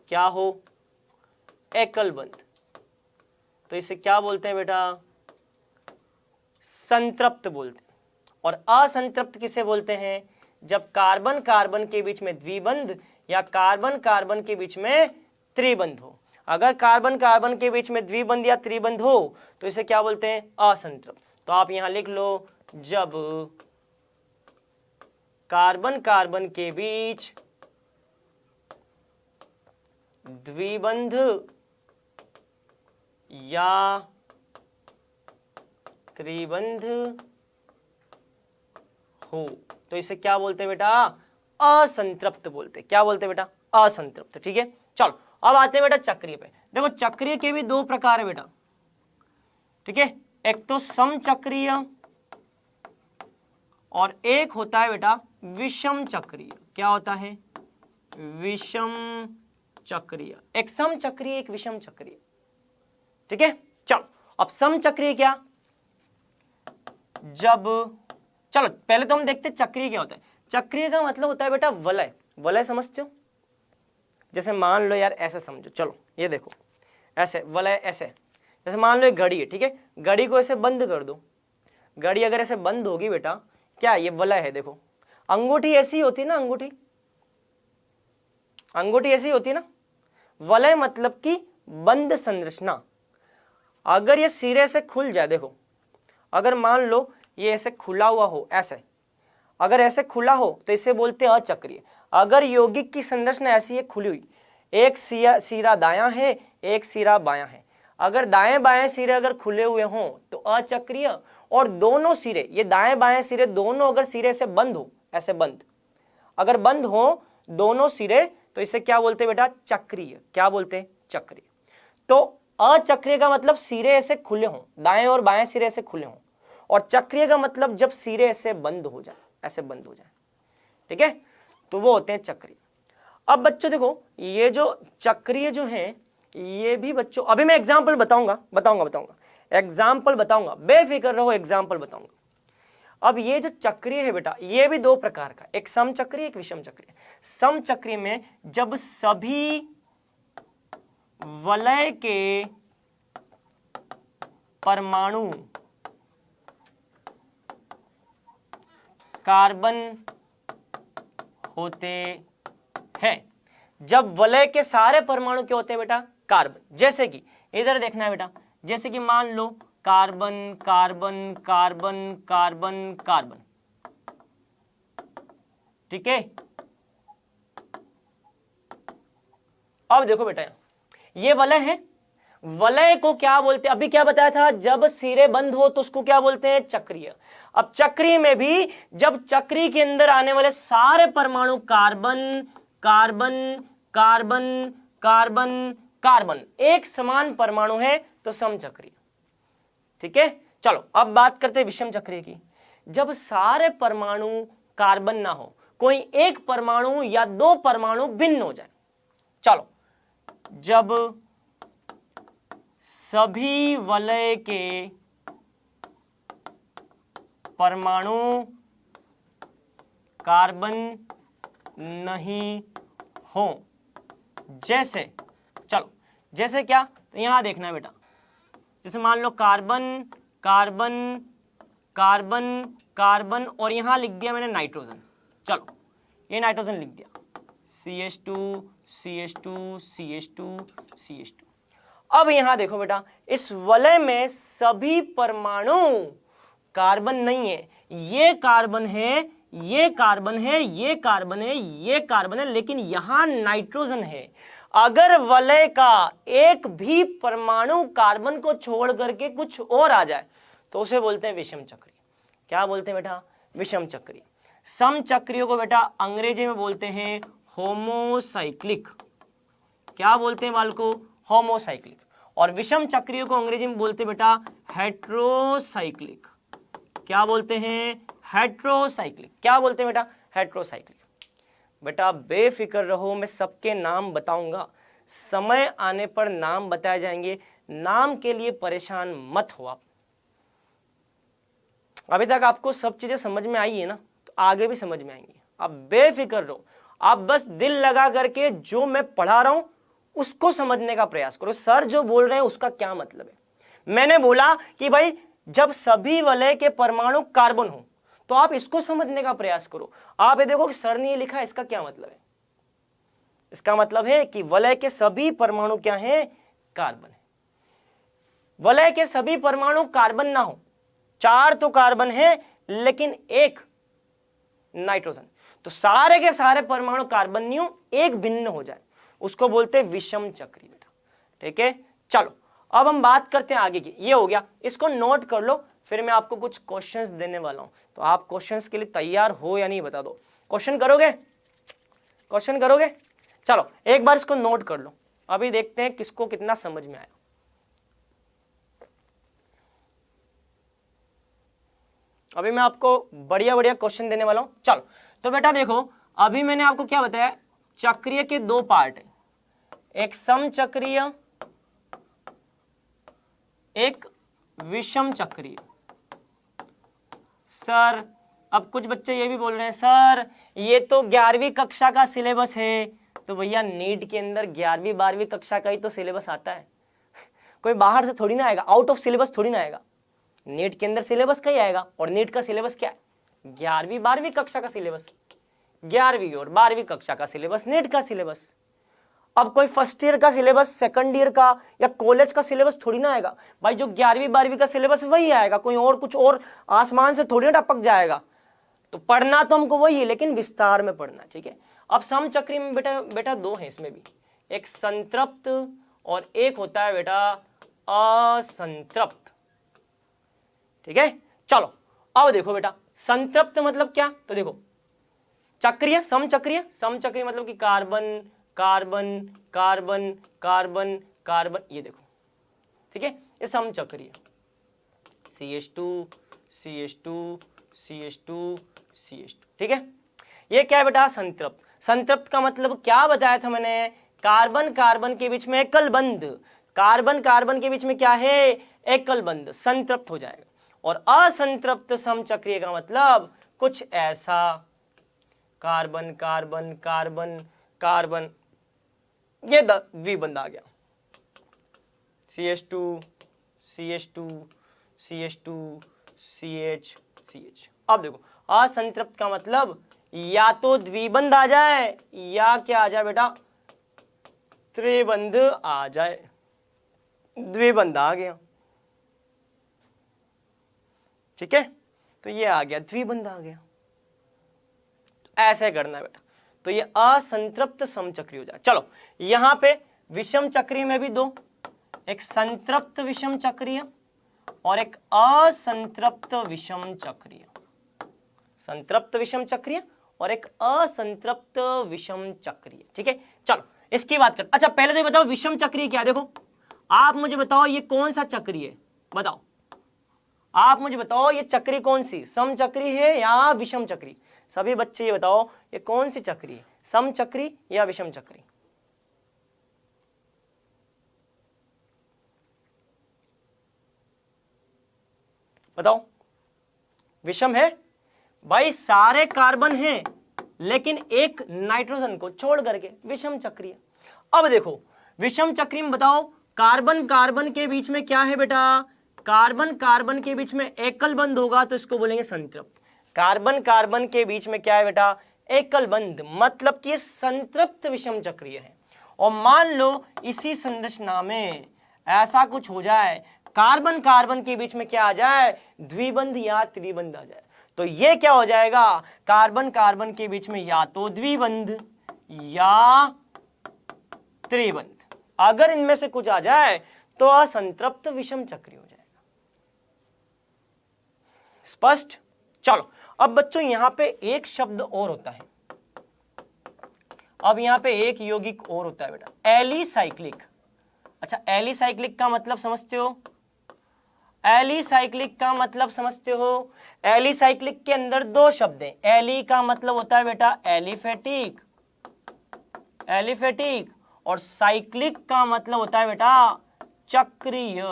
S1: क्या हो, एकल बंध, तो इसे क्या बोलते हैं बेटा, संतृप्त बोलते हैं। और असंतृप्त किसे बोलते हैं, जब कार्बन कार्बन के बीच में द्विबंध या कार्बन कार्बन के बीच में त्रिबंध हो। अगर कार्बन कार्बन के बीच में द्विबंध या त्रिबंध हो तो इसे क्या बोलते हैं, असंतृप्त। तो आप यहां लिख लो, जब कार्बन कार्बन के बीच द्विबंध या त्रिबंध हो तो इसे क्या बोलते हैं बेटा, असंतृप्त बोलते हैं। क्या बोलते हैं बेटा, असंतृप्त। ठीक है, चलो अब आते हैं बेटा चक्रीय पे। देखो चक्रीय के भी दो प्रकार है बेटा। ठीक है, एक तो समचक्रीय और एक होता है बेटा विषम चक्रीय। क्या होता है, विषम चक्रीय। एक समचक्रीय एक विषम चक्रीय। ठीक है, चलो अब समचक्रीय क्या, जब, चलो पहले तो हम देखते हैं चक्रीय क्या होता है। चक्रीय का मतलब होता है बेटा वलय। वलय समझते हो, जैसे मान लो यार ऐसे समझो, चलो ये देखो ऐसे वलय, ऐसे जैसे मान लो एक घड़ी है। ठीक है, घड़ी को ऐसे बंद कर दो, घड़ी अगर ऐसे बंद होगी बेटा, क्या ये वलय है। देखो अंगूठी ऐसी होती है ना, अंगूठी अंगूठी ऐसी होती है ना। वलय मतलब कि बंद संरचना। अगर ये सिरे से खुल जाए, देखो अगर मान लो ये ऐसे खुला हुआ हो, ऐसे अगर ऐसे खुला हो तो इसे बोलते हैं अचक्रीय। अगर यौगिक की संरचना ऐसी है खुली हुई, एक सिरा दायां है एक सिरा बायां है, अगर दाएं बाएं सिरे अगर खुले हुए हों तो अचक्रीय, और दोनों सिरे ये दाएं बाएं सिरे दोनों अगर सिरे से बंद हो, ऐसे बंद अगर बंद हो दोनों सिरे तो इसे क्या बोलते हैं बेटा, चक्रीय। क्या बोलते हैं, चक्रीय। तो अचक्रीय का मतलब सिरे ऐसे खुले हों, दाएं और बाएं सिरे से खुले हों, और चक्रीय का मतलब जब सिरे ऐसे बंद हो जाए, ऐसे बंद हो जाए। ठीक है, तो वो होते हैं चक्रीय। अब बच्चों देखो ये जो चक्रीय जो है ये भी बच्चों, अभी मैं एग्जांपल बताऊंगा एग्जांपल बताऊंगा, बेफिक्र रहो, एग्जांपल बताऊंगा। अब ये जो चक्रीय है बेटा ये भी दो प्रकार का, एक समचक्रीय एक विषम चक्रीय। समचक्रीय में जब सभी वलय के परमाणु कार्बन होते हैं, जब वलय के सारे परमाणु क्या होते हैं बेटा, कार्बन। जैसे कि इधर देखना है बेटा, जैसे कि मान low carbon carbon carbon carbon carbon. ठीक है, अब देखो बेटा ये वलय है, वलय को क्या बोलते हैं, अभी क्या बताया था, जब सिरे बंद हो तो उसको क्या बोलते हैं, चक्रीय। अब चक्रीय में भी जब चक्री के अंदर आने वाले सारे परमाणु carbon carbon carbon carbon carbon एक समान परमाणु है तो समचक्रीय। ठीक है, चलो अब बात करते हैं विषम चक्रीय की। जब सारे परमाणु कार्बन ना हो, कोई एक परमाणु या दो परमाणु भिन्न हो जाए। चलो जब सभी वलय के परमाणु कार्बन नहीं हो। जैसे, चलो जैसे क्या, तो यहां देखना है बेटा, जैसे मान low carbon carbon carbon carbon और यहां लिख दिया मैंने नाइट्रोजन। चलो ये नाइट्रोजन लिख दिया, CH2 CH2 CH2 CH2। अब यहां देखो बेटा, इस वलय में सभी परमाणु कार्बन नहीं है, ये कार्बन है, ये कार्बन है, ये कार्बन है, ये कार्बन है, लेकिन यहां नाइट्रोजन है। अगर वलय का एक भी परमाणु कार्बन को छोड़ करके कुछ और आ जाए तो उसे बोलते हैं विषम चक्रीय। क्या बोलते हैं बेटा? विषम चक्रीय। समचक्रियों को बेटा अंग्रेजी में बोलते हैं होमोसाइक्लिक। क्या बोलते हैं बालको? होमोसाइक्लिक। और विषम चक्रियों को अंग्रेजी में बोलते हैं बेटा हेट्रोसाइक्लिक। क्या बोलते हैं? हेट्रोसाइक्लिक। क्या बोलते हैं बेटा? हेट्रोसाइक्लिक। बेटा बेफिक्र रहो, मैं सबके नाम बताऊंगा, समय आने पर नाम बताए जाएंगे, नाम के लिए परेशान मत हो आप। अभी तक आपको सब चीजें समझ में आई है ना, तो आगे भी समझ में आएंगी। आप बेफिक्र रहो, आप बस दिल लगा करके जो मैं पढ़ा रहा हूं उसको समझने का प्रयास करो। सर जो बोल रहे हैं उसका क्या मतलब है? मैंने बोला कि भाई जब सभी वलय के परमाणु कार्बन हो, तो आप इसको समझने का प्रयास करो। आप ये देखो कि सर ने ये लिखा है, इसका क्या मतलब है? इसका मतलब है कि वलय के सभी परमाणु क्या हैं? कार्बन है। वलय के सभी परमाणु कार्बन ना हो, 4 तो कार्बन है लेकिन 1 नाइट्रोजन, तो सारे के सारे परमाणु कार्बनियों एक भिन्न हो जाए, उसको बोलते हैं विषम चक्री बेटा। ठीक है, चलो अब हम बात करते हैं आगे की। ये हो गया, इसको नोट कर लो, फिर मैं आपको कुछ क्वेश्चंस देने वाला हूं, तो आप क्वेश्चंस के लिए तैयार हो या नहीं बता दो। क्वेश्चन करोगे? क्वेश्चन करोगे? चलो एक बार इसको नोट कर लो, अभी देखते हैं किसको कितना समझ में आया। अभी मैं आपको बढ़िया बढ़िया क्वेश्चन देने वाला हूं। चलो तो बेटा देखो, अभी मैंने आपको क्या बताया, चक्रीय के 2 पार्ट है, एक समचक्रीय, एक विषम चक्रीय। सर अब कुछ बच्चे ये भी बोल रहे हैं सर ये तो 11वीं कक्षा का सिलेबस है, तो भैया नीट के अंदर 11वीं 12वीं कक्षा का ही तो सिलेबस आता है, कोई बाहर से थोड़ी ना आएगा, आउट ऑफ सिलेबस थोड़ी ना आएगा। नीट के अंदर सिलेबस का ही आएगा, और नीट का सिलेबस क्या है? 11वीं 12वीं कक्षा का सिलेबस। 11वीं और 12वीं कक्षा का सिलेबस नीट का सिलेबस। अब कोई फर्स्ट ईयर का सिलेबस, सेकंड ईयर का या कॉलेज का सिलेबस थोड़ी ना आएगा भाई। जो 11वीं 12वीं का सिलेबस वही आएगा, कोई और कुछ और आसमान से थोड़ी ना टपक जाएगा। तो पढ़ना तो हमको वही है, लेकिन विस्तार में पढ़ना। ठीक है, अब समचक्री में बेटा 2 है, इसमें भी एक संतृप्त और एक होता है बेटा असंतृप्त। ठीक है, चलो अब देखो बेटा संतृप्त मतलब क्या, तो देखो चक्रीय, समचक्रीय, समचक्रीय मतलब कि carbon carbon carbon carbon carbon, ये देखो। ठीक है, ये समचक्रीय, CH2 CH2 CH2 CH2। ठीक है, ये क्या है बेटा? संतृप्त। संतृप्त का मतलब क्या बताया था मैंने? कार्बन कार्बन के बीच में एकल बंध, कार्बन कार्बन के बीच में क्या है? एकल बंध, संतृप्त हो जाएगा। और असंतृप्त समचक्रीय का मतलब कुछ ऐसा, कार्बन कार्बन कार्बन कार्बन, ये द्विबंध आ गया, CH2 CH2 CH2 CH CH। अब देखो असंतृप्त का मतलब या तो द्विबंध आ जाए या क्या आ जाए बेटा? त्रिबंध आ जाए। द्विबंध आ गया। ठीक है, तो ये आ गया, द्विबंध आ गया। ऐसे करना है बेटा, तो ये असंतृप्त समचक्री हो जाए। चलो यहां पे विषम चक्रीय में भी 2, एक संतृप्त विषम चक्रीय और एक असंतृप्त विषम चक्रीय। संतृप्त विषम चक्रीय और एक असंतृप्त विषम चक्रीय। ठीक है, चलो इसकी बात कर। अच्छा पहले तो ये बताओ विषम चक्रीय क्या? देखो आप मुझे बताओ ये कौन सा चक्रीय है, बताओ आप मुझे बताओ ये चक्री कौन सी, समचक्री है या विषम चक्री? सभी बच्चे ये बताओ ये कौन सी चक्री है, समचक्री या विषम चक्री? बताओ, विषम है भाई, सारे कार्बन हैं लेकिन एक नाइट्रोजन को छोड़ करके, विषम चक्रीय। अब देखो विषम चक्रीय में बताओ, कार्बन कार्बन के बीच में क्या है बेटा, कार्बन कार्बन के बीच में एकल बंध होगा तो इसको बोलेंगे संतृप्त। कार्बन कार्बन के बीच में क्या है बेटा, एकल बंध, मतलब कि संतृप्त विषम चक्रीय है। और मान लो इसी संरचना में ऐसा कुछ हो जाए, कार्बन कार्बन के बीच में क्या आ जाए, द्विबंध या त्रिबंध आ जाए, तो ये क्या हो जाएगा, कार्बन कार्बन के बीच में या तो द्विबंध या त्रिबंध। अगर इनमें से कुछ आ जाए तो असंतृप्त विषम चक्रीय हो जाएगा। स्पष्ट? चलो अब बच्चों यहां पे एक शब्द और होता है, अब यहां पे एक यौगिक और होता है बेटा, एलिसाइक्लिक। अच्छा, एलिसाइक्लिक का मतलब समझते हो, एलिसाइक्लिक का मतलब समझते हो, एलिसाइक्लिक के अंदर दो शब्द हैं। एली का मतलब होता है बेटा एलिफेटिक, एलिफेटिक, और साइक्लिक का मतलब होता है बेटा चक्रीय।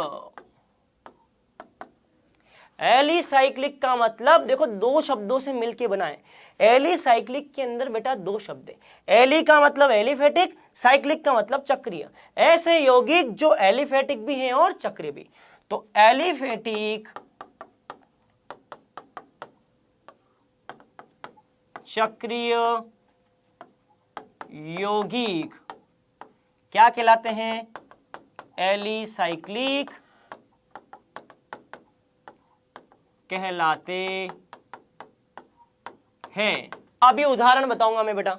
S1: एलिसाइक्लिक का मतलब देखो दो शब्दों से मिलके बना है। एलिसाइक्लिक के अंदर बेटा दो शब्द है, एली का मतलब एलिफेटिक, साइक्लिक का मतलब चक्रीय। ऐसे यौगिक जो एलिफेटिक भी हैं और चक्रीय भी। तो एलिफेटिक चक्रीय यौगिक क्या कहलाते हैं, एलिसाइक्लिक कहलाते हैं। अब ये उदाहरण बताऊंगा मैं बेटा।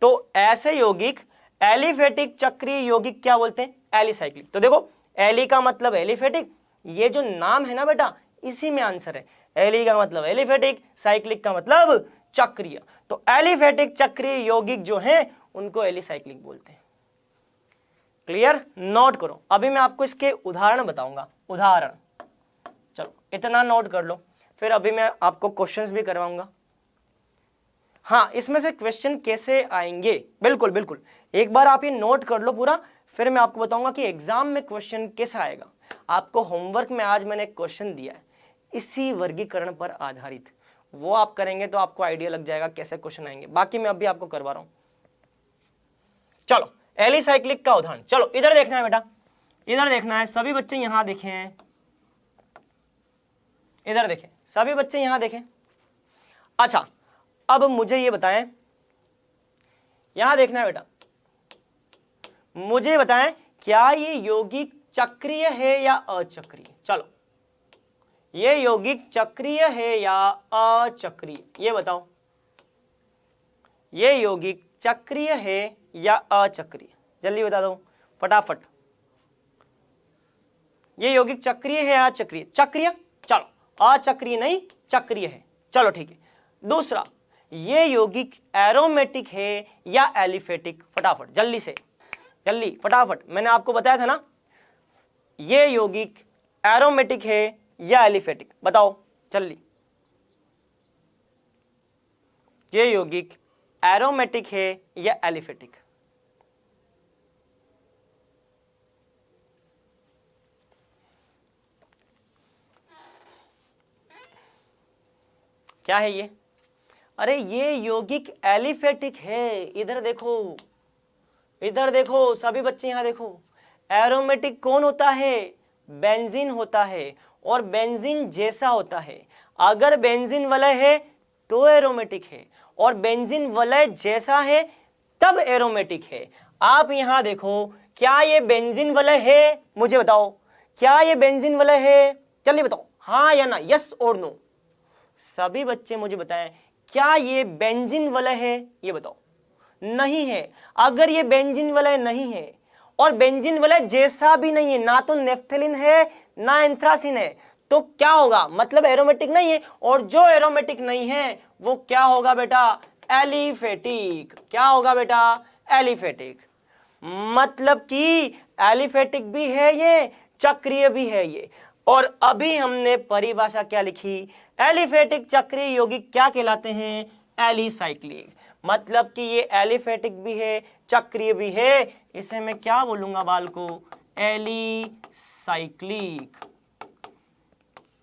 S1: तो ऐसे यौगिक एलिफेटिक चक्रीय यौगिक क्या बोलते हैं, एलिसाइक्लिक। तो देखो एली का मतलब एलिफेटिक, ये जो नाम है ना बेटा इसी में आंसर है। एली का मतलब एलिफेटिक, साइक्लिक का मतलब चक्रीय। तो एलिफेटिक चक्रीय यौगिक जो हैं उनको एलिसाइक्लिक बोलते हैं। क्लियर? नोट करो, अभी मैं आपको इसके उदाहरण बताऊंगा। उदाहरण, चलो इतना नोट कर लो, फिर अभी मैं आपको क्वेश्चंस भी करवाऊंगा। हाँ, इसमें से क्वेश्चन कैसे आएंगे, बिल्कुल बिल्कुल एक बार आप ये नोट कर लो पूरा, फिर मैं आपको बताऊंगा कि एग्जाम में क्वेश्चन कैसा आएगा। आपको होमवर्क में आज मैंने एक क्वेश्चन दिया है इसी वर्गीकरण पर आधारित, वो आप करेंगे तो आपको आइडिया लग जाएगा कैसे क्वेश्चन आएंगे। बाकी मैं अभी आपको करवा रहा हूं। चलो एलिसाइक्लिक का उदाहरण, चलो इधर देखना है बेटा, इधर देखना है, सभी बच्चे यहां देखें, इधर देखें, सभी बच्चे यहां देखें। अच्छा अब मुझे ये बताएं, यहां देखना है बेटा, मुझे बताएं क्या ये यौगिक चक्रीय है या अचक्रीय। चलो ये यौगिक चक्रीय है या अचक्रीय, ये बताओ, ये यौगिक चक्रीय है या अचक्रीय, जल्दी बता दो फटाफट। ये यौगिक चक्रीय है या अचक्रीय, चक्रीय, चलो अचक्रीय नहीं चक्रीय है, चलो ठीक है। दूसरा, ये यौगिक एरोमेटिक है या एलिफेटिक, फटाफट जल्दी से, जल्दी फटाफट, मैंने आपको बताया था ना, ये यौगिक एरोमेटिक है या एलिफेटिक, बताओ जल्दी। ये यौगिक एरोमेटिक है या एलिफेटिक, क्या है ये, अरे ये यौगिक एलिफेटिक है। इधर देखो, इधर देखो सभी बच्चे यहां देखो, एरोमेटिक कौन होता है, बेंजीन होता है, और बेंजीन जैसा होता है। अगर बेंजीन वलय है तो एरोमेटिक है, और बेंजीन वलय जैसा है तब एरोमेटिक है। आप यहां देखो, क्या ये बेंजीन वलय है, मुझे बताओ, क्या ये बेंजीन वलय है, चलिए बताओ हाँ या ना, यस और नो। सभी बच्चे मुझे बताएं, क्या ये बेंजीन वलय है, ये बताओ। नहीं है। अगर ये बेंजीन वलय नहीं है और बेंजीन वलय जैसा भी नहीं है, ना तो नेफ्थेलिन है ना एंथ्रासिन है, तो क्या होगा, मतलब एरोमेटिक नहीं है। और जो एरोमेटिक नहीं है वो क्या होगा बेटा, एलिफेटिक। क्या होगा बेटा, एलिफेटिक। मतलब कि एलिफेटिक भी है ये, चक्रीय भी है ये। और अभी हमने परिभाषा क्या लिखी, एलिफेटिक चक्रीय यौगिक क्या कहलाते हैं, एलिसाइक्लिक। मतलब कि ये एलिफेटिक भी है चक्रीय भी है, इसे मैं क्या बोलूंगा बाल को, एलिसाइक्लिक।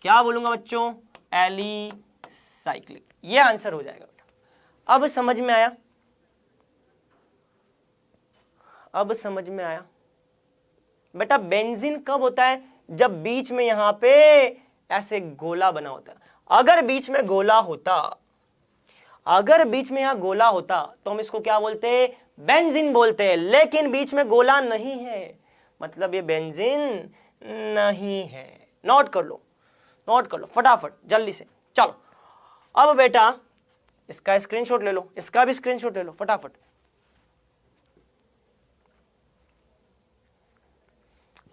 S1: क्या बोलूंगा बच्चों, एलिसाइक्लिक। ये आंसर हो जाएगा बेटा। अब समझ में आया, अब समझ में आया बेटा। बेंजीन कब होता है, जब बीच में यहां पे ऐसे गोला बना होता है। अगर बीच में गोला होता, अगर बीच में यहां गोला होता तो हम इसको क्या बोलते, बेंजीन बोलते हैं। लेकिन बीच में गोला नहीं है, मतलब ये बेंजीन नहीं है। नोट कर लो, नोट कर लो फटाफट जल्दी से। चलो अब बेटा इसका स्क्रीनशॉट ले लो, इसका भी स्क्रीनशॉट ले लो फटाफट।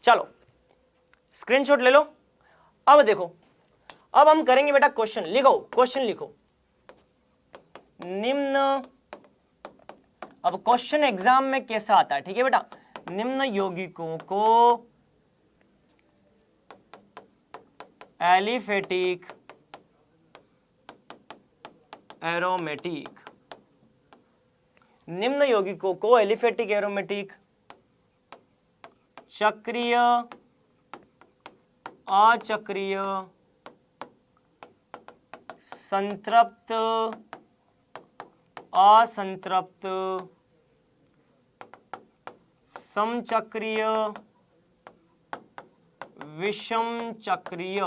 S1: चलो स्क्रीनशॉट ले लो। अब देखो, अब हम करेंगे बेटा क्वेश्चन। लिखो, क्वेश्चन लिखो। निम्न, अब क्वेश्चन एग्जाम में कैसा आता है, ठीक है बेटा। निम्न यौगिकों को एलिफेटिक, एरोमेटिक, निम्न यौगिकों को एलिफेटिक, एरोमेटिक, चक्रीय, अचक्रीय, संतृप्त, असंतृप्त, समचक्रीय, विषम चक्रीय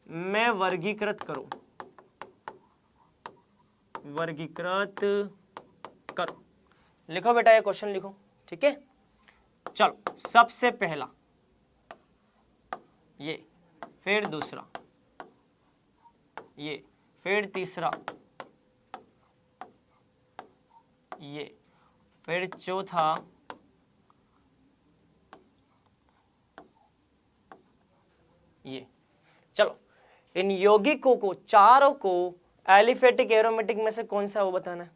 S1: में वर्गीकृत करो, वर्गीकृत करो। लिखो बेटा, ये क्वेश्चन लिखो, ठीक है। चलो सबसे पहला ये, फिर दूसरा ये, फिर तीसरा ये, फिर चौथा ये। चलो इन यौगिकों को, चारों को एलिफेटिक, एरोमेटिक में से कौन सा है वो बताना है।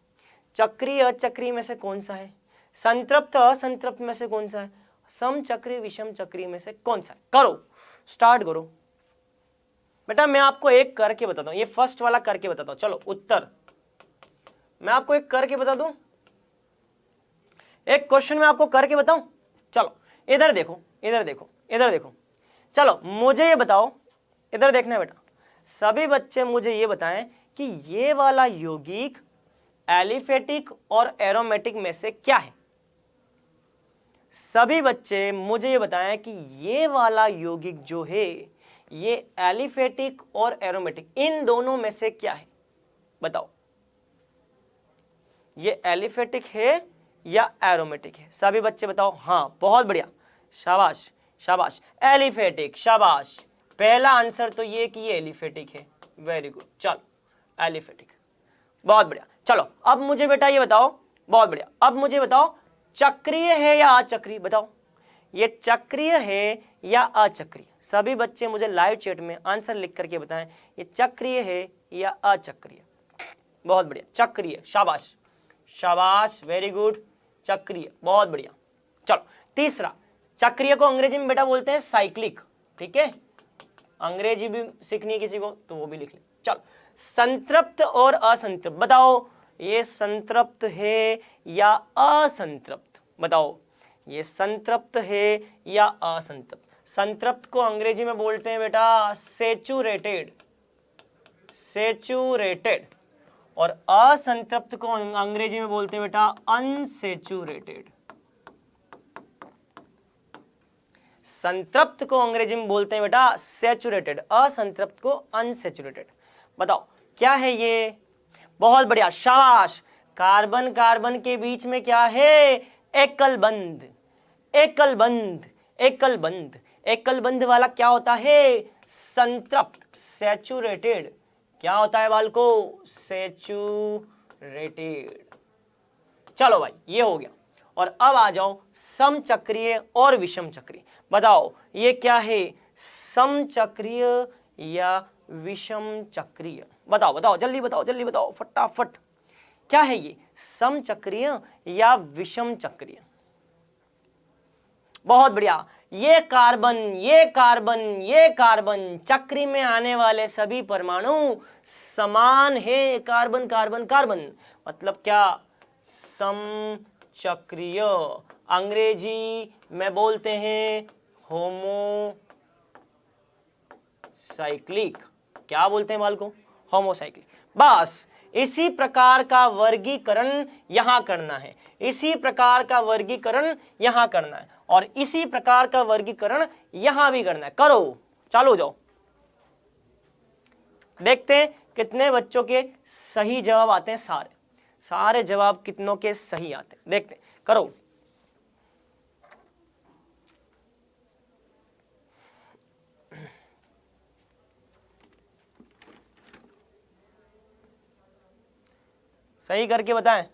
S1: चक्रीय, अचक्रीय में से कौन सा है, संतृप्त, असंतृप्त में से कौन सा है, समचक्रीय, विषम चक्रीय में से कौन सा है। करो, स्टार्ट करो बेटा। मैं आपको एक करके बताता हूं, ये फर्स्ट वाला करके बताता हूं। चलो उत्तर मैं आपको एक करके बता दूं, एक क्वेश्चन मैं आपको करके बताऊं। चलो इधर देखो, इधर देखो, इधर देखो। चलो मुझे ये बताओ, इधर देखना बेटा। सभी बच्चे मुझे ये बताएं कि ये वाला यौगिक एलिफेटिक और एरोमेटिक में से क्या है। सभी बच्चे मुझे ये बताएं कि ये वाला यौगिक जो है ये एलिफेटिक और एरोमेटिक, इन दोनों में से क्या है, बताओ। ये एलिफेटिक है या एरोमेटिक है, सभी बच्चे बताओ। हाँ बहुत बढ़िया, शाबाश शाबाश, एलिफेटिक, शाबाश। पहला आंसर तो ये कि ये एलिफेटिक है, वेरी गुड। चलो एलिफेटिक, बहुत बढ़िया। चलो अब मुझे बेटा ये बताओ, बहुत बढ़िया, अब मुझे बताओ चक्रीय है या अचक्रीय, बताओ। ये चक्रीय है या अचक्रीय, सभी बच्चे मुझे लाइव चैट में आंसर लिख करके बताएं, ये चक्रीय है या अचक्रीय। बहुत बढ़िया, चक्रीय, शाबाश शाबाश, वेरी गुड, चक्रीय, बहुत बढ़िया। चलो तीसरा, चक्रीय को अंग्रेजी में बेटा बोलते हैं साइक्लिक, ठीक है। अंग्रेजी भी सीखनी है किसी को तो वो भी लिख ले। चलो संतृप्त और असंतृप्त, बताओ ये संतृप्त है या असंतृप्त, बताओ ये संतृप्त है या असंतृप्त। संतृप्त को अंग्रेजी में बोलते हैं बेटा सैचुरेटेड, सैचुरेटेड, और असंतृप्त को अंग्रेजी में बोलते हैं बेटा अनसैचुरेटेड। संतृप्त को अंग्रेजी में बोलते हैं बेटा सैचुरेटेड, असंतृप्त को अनसैचुरेटेड। बताओ क्या है ये, बहुत बढ़िया, शाबाश। कार्बन कार्बन के बीच में क्या है, एकल बंध, एकल बंध, एकल बंध। एकल बंध वाला क्या होता है, संतृप्त, सैचुरेटेड। क्या होता है बालको, सैचुरेटेड। चलो भाई ये हो गया। और अब आ जाओ समचक्रीय और विषम चक्रीय, बताओ ये क्या है, समचक्रीय या विषम चक्रीय, बताओ बताओ जल्दी बताओ, जल्दी बताओ फटाफट। क्या है ये, समचक्रीय या विषम चक्रीय। बहुत बढ़िया, ये कार्बन, ये कार्बन, ये कार्बन, चक्री में आने वाले सभी परमाणु समान है, कार्बन कार्बन कार्बन, मतलब क्या, समचक्रीय। अंग्रेजी में बोलते हैं होमो होमोसाइक्लिक। क्या बोलते हैं बाल को? होमोसाइक्लिक। बस इसी प्रकार का वर्गीकरण यहां करना है, इसी प्रकार का वर्गीकरण यहां करना है, और इसी प्रकार का वर्गीकरण यहां भी करना है। करो, चालू हो जाओ। देखते हैं कितने बच्चों के सही जवाब आते हैं। सारे जवाब कितनों के सही आते हैं, देखते हैं। करो। सही करके बताएं।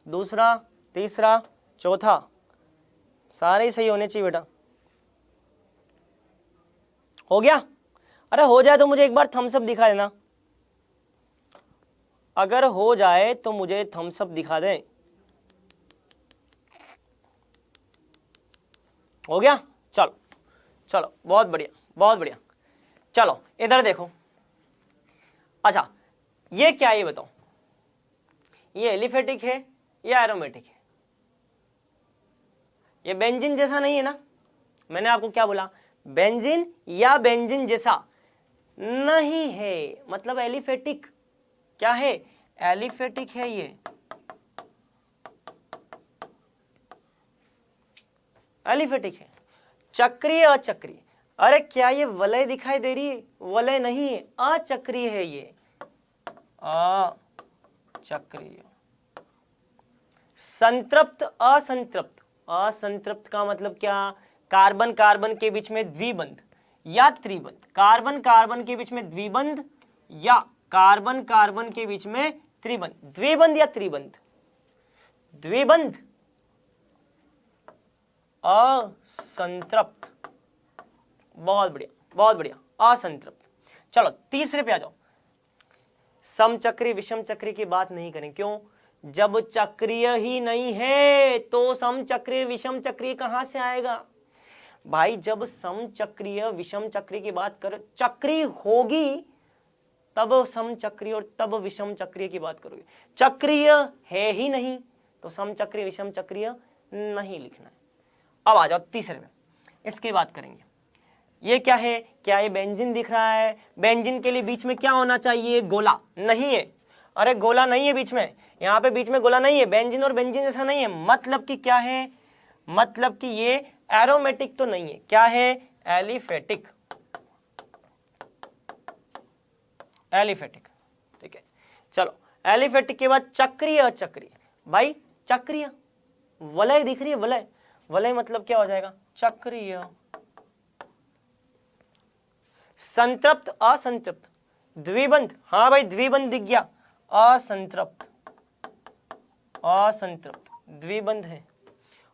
S1: दूसरा, तीसरा, चौथा, सारे ही सही होने चाहिए बेटा। हो गया? अरे हो जाए तो मुझे एक बार थम्स अप दिखा देना। अगर हो जाए तो मुझे थम्स अप दिखा दें। हो गया? चलो चलो, बहुत बढ़िया, बहुत बढ़िया। चलो इधर देखो। अच्छा, ये क्या है ये बताओ? ये एलिफेटिक है या एरोमेटिक है? ये बेंजीन जैसा नहीं है ना? मैंने आपको क्या बोला? बेंजीन या बेंजीन जैसा नहीं है, मतलब एलिफेटिक। क्या है? एलिफेटिक है ये, एलिफेटिक है। चक्रीय अचक्रीय, अरे क्या ये वलय दिखाई दे रही है? वलय नहीं है, अचक्रीय है ये, अचक्रीय। संतृप्त असंतृप्त, असंतृप्त का मतलब क्या? कार्बन कार्बन के बीच में द्विबंध या त्रिबंध, कार्बन कार्बन के बीच में द्विबंध या कार्बन कार्बन के बीच में त्रिबंध, द्विबंध या त्रिबंध? द्विबंध, असंतृप्त। बहुत बढ़िया, बहुत बढ़िया, असंतृप्त। चलो तीसरे पे आ जाओ। समचक्री विषम चक्री की बात नहीं करें, क्यों? जब चक्रीय ही नहीं है तो समचक्रीय विषम चक्रीय कहां से आएगा भाई? जब समचक्रीय विषम चक्रीय की बात करो, चक्रीय होगी तब समचक्रीय और तब विषम चक्रीय की बात करोगे। चक्रीय है ही नहीं तो समचक्रीय विषम चक्रीय नहीं लिखना है। अब आ जाओ तीसरे में, इसकी बात करेंगे। ये क्या है? क्या ये बेंजीन दिख रहा है? बेंजीन के लिए बीच में क्या होना चाहिए? गोला नहीं है। अरे गोला नहीं है बीच में, यहाँ पे बीच में गोला नहीं है। बेंजीन और बेंजीन जैसा नहीं है, मतलब कि क्या है? मतलब कि ये एरोमेटिक तो नहीं है। क्या है? Aliphatic, aliphatic. ठीक है, चलो एलिफेटिक के बाद चक्रीय अचक्रीय। भाई चक्रीय, वलय दिख रही है, वलय, वलय मतलब क्या हो जाएगा? चक्रीय। संतृप्त असंतृप्त, द्विबंध, हाँ भाई द्विबंध दिख गया, असंतृप्त, असंतृप्त द्विबंध है।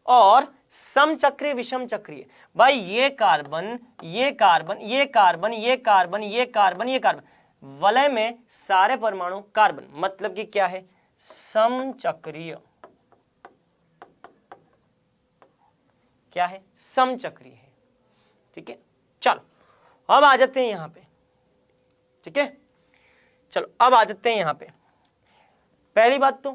S1: और समचक्रीय विषम चक्रीय, भाई ये कार्बन ये कार्बन ये कार्बन ये कार्बन ये कार्बन ये कार्बन, वलय में सारे परमाणु कार्बन, मतलब कि क्या है? समचक्रीय। क्या है? समचक्रीय है। ठीक है, चलो अब आ जाते हैं यहां पे। ठीक है, चलो अब आ जाते हैं यहां पे। पहली बात तो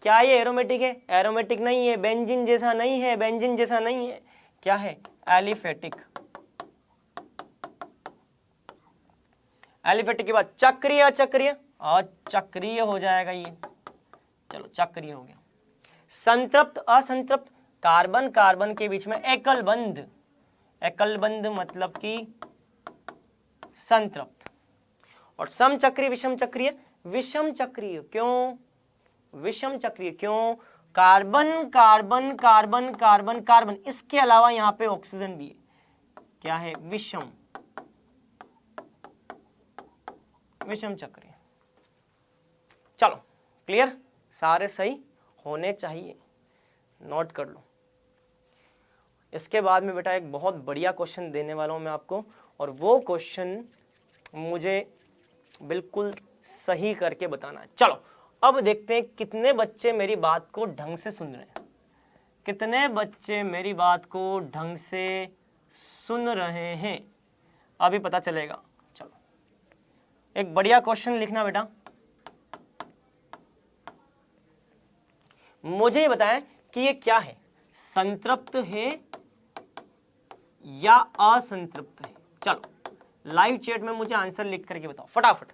S1: क्या ये एरोमेटिक है? एरोमेटिक नहीं है, बेंजीन जैसा नहीं है, बेंजीन जैसा नहीं है। क्या है? एलिफेटिक। एलिफेटिक के बाद चक्रीय अचक्रीय, अचक्रीय हो जाएगा ये। चलो चक्रीय हो गया। संतृप्त असंतृप्त, कार्बन कार्बन के बीच में एकल बंध, एकल बंध मतलब कि संतृप्त। और समचक्रीय विषम चक्रीय, विषम चक्रीय क्यों? विषम चक्रीय क्यों? Carbon carbon carbon carbon carbon, इसके अलावा यहां पे ऑक्सीजन भी है। क्या है? विषम, विषम चक्रीय। चलो क्लियर, सारे सही होने चाहिए, नोट कर लो। इसके बाद में बेटा एक बहुत बढ़िया क्वेश्चन देने वाला हूं मैं आपको, और वो क्वेश्चन मुझे बिल्कुल सही करके बताना है। चलो अब देखते हैं कितने बच्चे मेरी बात को ढंग से सुन रहे हैं, कितने बच्चे मेरी बात को ढंग से सुन रहे हैं, अभी पता चलेगा। चलो एक बढ़िया क्वेश्चन लिखना बेटा। मुझे ये बताएं कि ये क्या है, संतृप्त है या असंतृप्त है। चलो लाइव चैट में मुझे आंसर लिख करके बताओ फटाफट,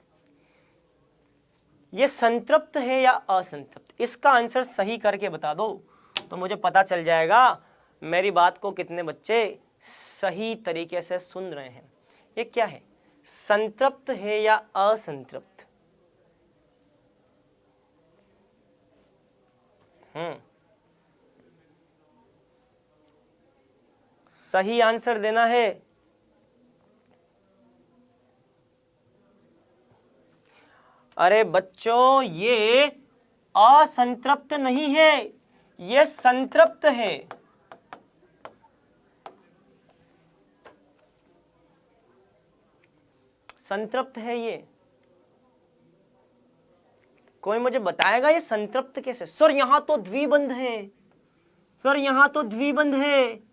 S1: ये संतृप्त है या असंतृप्त, इसका आंसर सही करके बता दो तो मुझे पता चल जाएगा मेरी बात को कितने बच्चे सही तरीके से सुन रहे हैं। ये क्या है, संतृप्त है या असंतृप्त? सही आंसर देना है। अरे बच्चों ये असंतृप्त नहीं है, ये संतृप्त है। संतृप्त है ये। कोई मुझे बताएगा ये संतृप्त कैसे? सर यहां तो द्विबंध है, सर यहां तो द्विबंध है।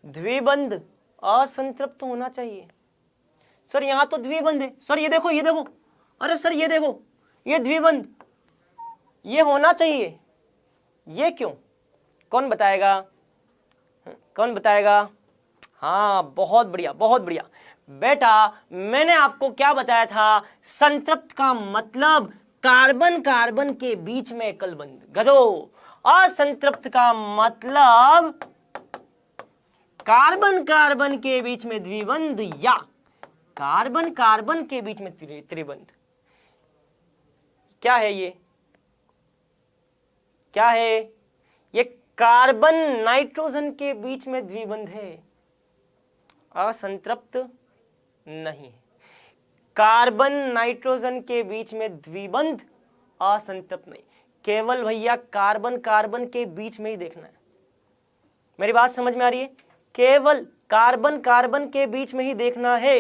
S1: द्विबंध असंतृप्त होना चाहिए। सर यहां तो द्विबंध है, सर ये देखो ये देखो, अरे सर ये देखो ये द्विबंध, ये होना चाहिए, ये क्यों? कौन बताएगा? कौन बताएगा? हाँ बहुत बढ़िया बहुत बढ़िया बेटा, मैंने आपको क्या बताया था, संतृप्त का मतलब कार्बन कार्बन के बीच में एकल बंध। गधो, असंतृप्त का मतलब कार्बन कार्बन के बीच में द्विबंध या कार्बन कार्बन के बीच में त्रिबंध। क्या है ये? क्या है ये? कार्बन नाइट्रोजन के बीच में द्विबंध है, असंतृप्त नहीं है। कार्बन नाइट्रोजन के बीच में द्विबंध, असंतृप्त नहीं। केवल भैया कार्बन कार्बन के बीच में ही देखना है। मेरी बात समझ में आ रही है? केवल कार्बन कार्बन के बीच में ही देखना है।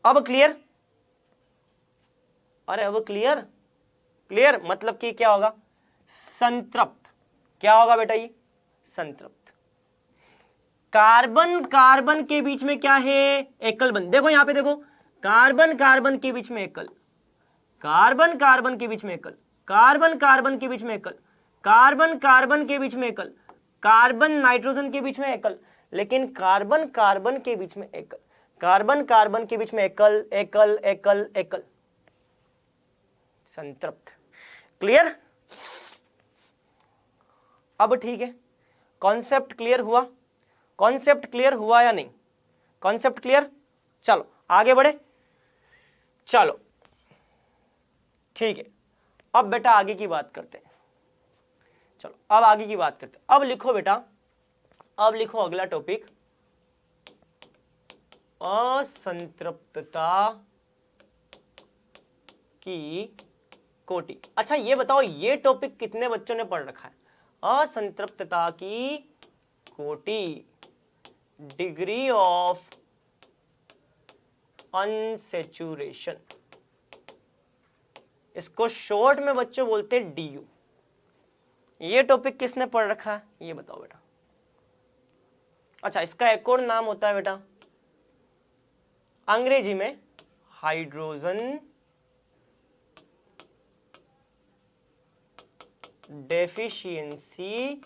S1: अब क्लियर? अरे अब क्लियर? क्लियर मतलब कि क्या होगा, संतृप्त। क्या होगा बेटा ये? संतृप्त। कार्बन कार्बन के बीच में क्या है, एकल बंध। देखो यहां पे देखो, कार्बन कार्बन के बीच में एकल, कार्बन कार्बन के बीच में एकल, कार्बन कार्बन के बीच में एकल, कार्बन कार्बन के बीच में एकल, कार्बन नाइट्रोजन के बीच में एकल, लेकिन कार्बन कार्बन के बीच में एकल, कार्बन कार्बन के बीच में एकल एकल एकल एकल, संतृप्त। क्लियर? अब ठीक है, कॉन्सेप्ट क्लियर हुआ? कॉन्सेप्ट क्लियर हुआ या नहीं? Concept clear? चलो आगे बढ़े। चलो ठीक है, अब बेटा आगे की बात करते हैं। चलो अब आगे की बात करते हैं। अब लिखो बेटा, अब लिखो अगला टॉपिक, असंतृप्तता की कोटि। अच्छा ये बताओ, ये टॉपिक कितने बच्चों ने पढ़ रखा है? असंतृप्तता की कोटि, डिग्री ऑफ अनसैचुरेशन। इसको शॉर्ट में बच्चों बोलते हैं DU। ये टॉपिक किसने पढ़ रखा है ये बताओ बेटा। अच्छा इसका एक और नाम होता है बेटा अंग्रेजी में हाइड्रोजन डेफिशिएंसी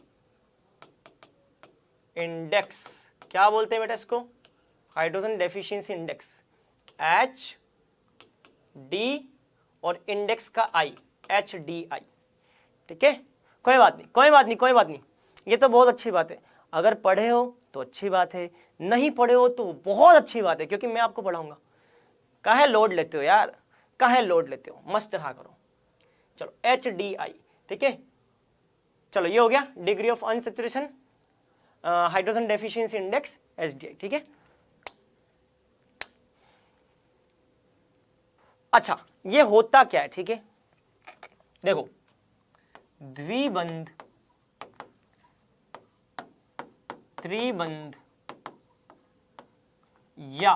S1: इंडेक्स। क्या बोलते हैं बेटा इसको? हाइड्रोजन डेफिशिएंसी इंडेक्स, HD और इंडेक्स का I, HDI। ठीक है, कोई बात नहीं कोई बात नहीं कोई बात नहीं, ये तो बहुत अच्छी बात है। अगर पढ़े हो तो अच्छी बात है, नहीं पढ़े हो तो बहुत अच्छी बात है, क्योंकि मैं आपको पढ़ाऊंगा। काहे लोड लेते हो यार, काहे लोड लेते हो, मस्त रहा करो। चलो HDI, ठीक है। चलो ये हो गया degree of unsaturation, hydrogen deficiency index, HDI। ठीक है। अच्छा ये होता क्या है? ठीक है देखो, द्विबंध, त्रिबंध या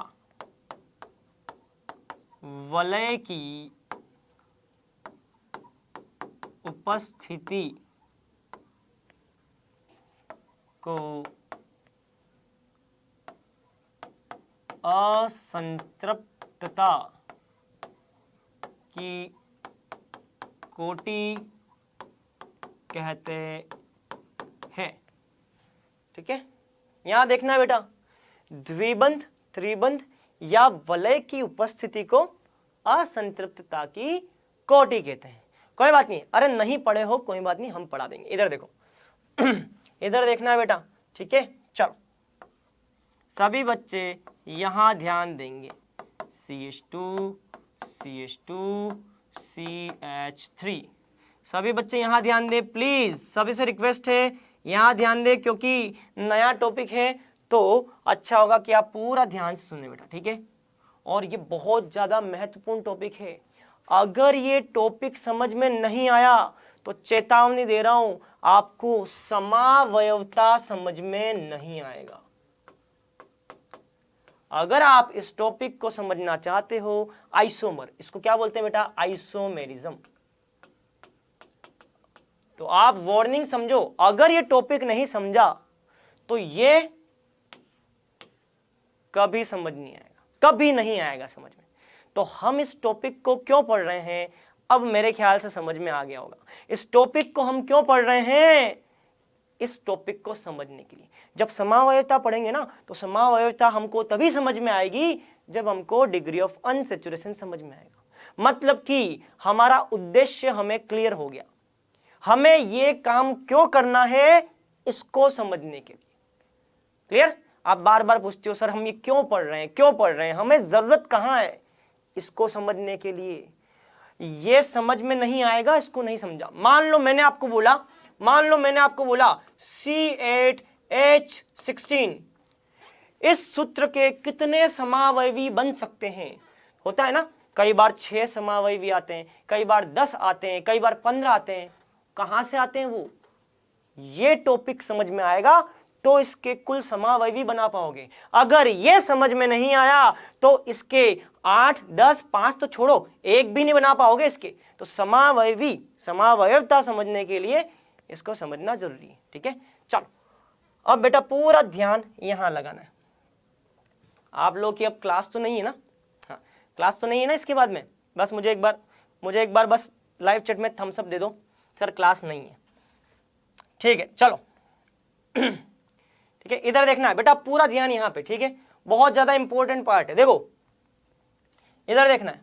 S1: वलय की उपस्थिति को असंतृप्तता की कोटि कहते हैं। ठीक है, यहां देखना है बेटा, द्विबंध, त्रिबंध या वलय की उपस्थिति को असंतृप्तता की कोटि कहते हैं। कोई बात नहीं, अरे नहीं पढ़े हो कोई बात नहीं, हम पढ़ा देंगे। इधर देखो इधर देखना है बेटा। ठीक है, चलो सभी बच्चे यहां ध्यान देंगे। CH2 CH2 CH3, सभी बच्चे यहां ध्यान दें प्लीज, सभी से रिक्वेस्ट है यहां ध्यान दें, क्योंकि नया टॉपिक है तो अच्छा होगा कि आप पूरा ध्यान से सुने बेटा। ठीक है, और ये बहुत ज्यादा महत्वपूर्ण टॉपिक है। अगर ये टॉपिक समझ में नहीं आया तो चेतावनी दे रहा हूं, आपको समावयवता समझ में नहीं आएगा। अगर आप इस टॉपिक को समझना चाहते हो, आइसोमर, इसको क्या बोलते हैं बेटा, आइसोमेरिज्म, तो आप वार्निंग समझो, अगर ये टॉपिक नहीं समझा तो ये कभी समझ नहीं आएगा, कभी नहीं आएगा समझ में। तो हम इस टॉपिक को क्यों पढ़ रहे हैं, अब मेरे ख्याल से समझ में आ गया होगा। इस टॉपिक को हम क्यों पढ़ रहे हैं, इस टॉपिक को समझने के लिए। जब समावयवता पढ़ेंगे ना तो समावयवता हमको तभी समझ में आएगी जब हमको डिग्री ऑफ अनसैचुरेशन समझ में आएगा। मतलब कि हमारा उद्देश्य हमें क्लियर हो गया, हमें ये काम क्यों करना है इसको समझने के लिए। क्लियर? आप बार बार पूछते हो सर हम ये क्यों पढ़ रहे हैं, क्यों पढ़ रहे हैं, हमें जरूरत कहां है, इसको समझने के लिए। ये समझ में नहीं आएगा, इसको नहीं समझा। मान लो मैंने आपको बोला C8H16, इस सूत्र के कितने समावयवी बन सकते हैं। होता है ना, कई बार 6 समावयवी आते हैं, कई बार 10 आते हैं, कई बार 15 आते हैं। कहां से आते हैं वो, ये टॉपिक समझ में आएगा तो इसके कुल समावयवी बना पाओगे। अगर ये समझ में नहीं आया तो इसके 8, 10, 5 तो छोड़ो, एक भी नहीं बना पाओगे इसके। तो समावयवी, समावयवता समझने के लिए इसको समझना जरूरी है। ठीक है, चलो अब बेटा पूरा ध्यान यहां लगाना है। आप लोग की अब क्लास तो नहीं है ना, हाँ क्लास तो नहीं है ना इसके बाद में, बस मुझे एक बार बस लाइव चैट में थम्स अप दे दो सर क्लास नहीं है। ठीक है, चलो ठीक है, इधर देखना है बेटा, पूरा ध्यान यहां पे। ठीक है, बहुत ज्यादा इंपॉर्टेंट पार्ट है, देखो इधर देखना है।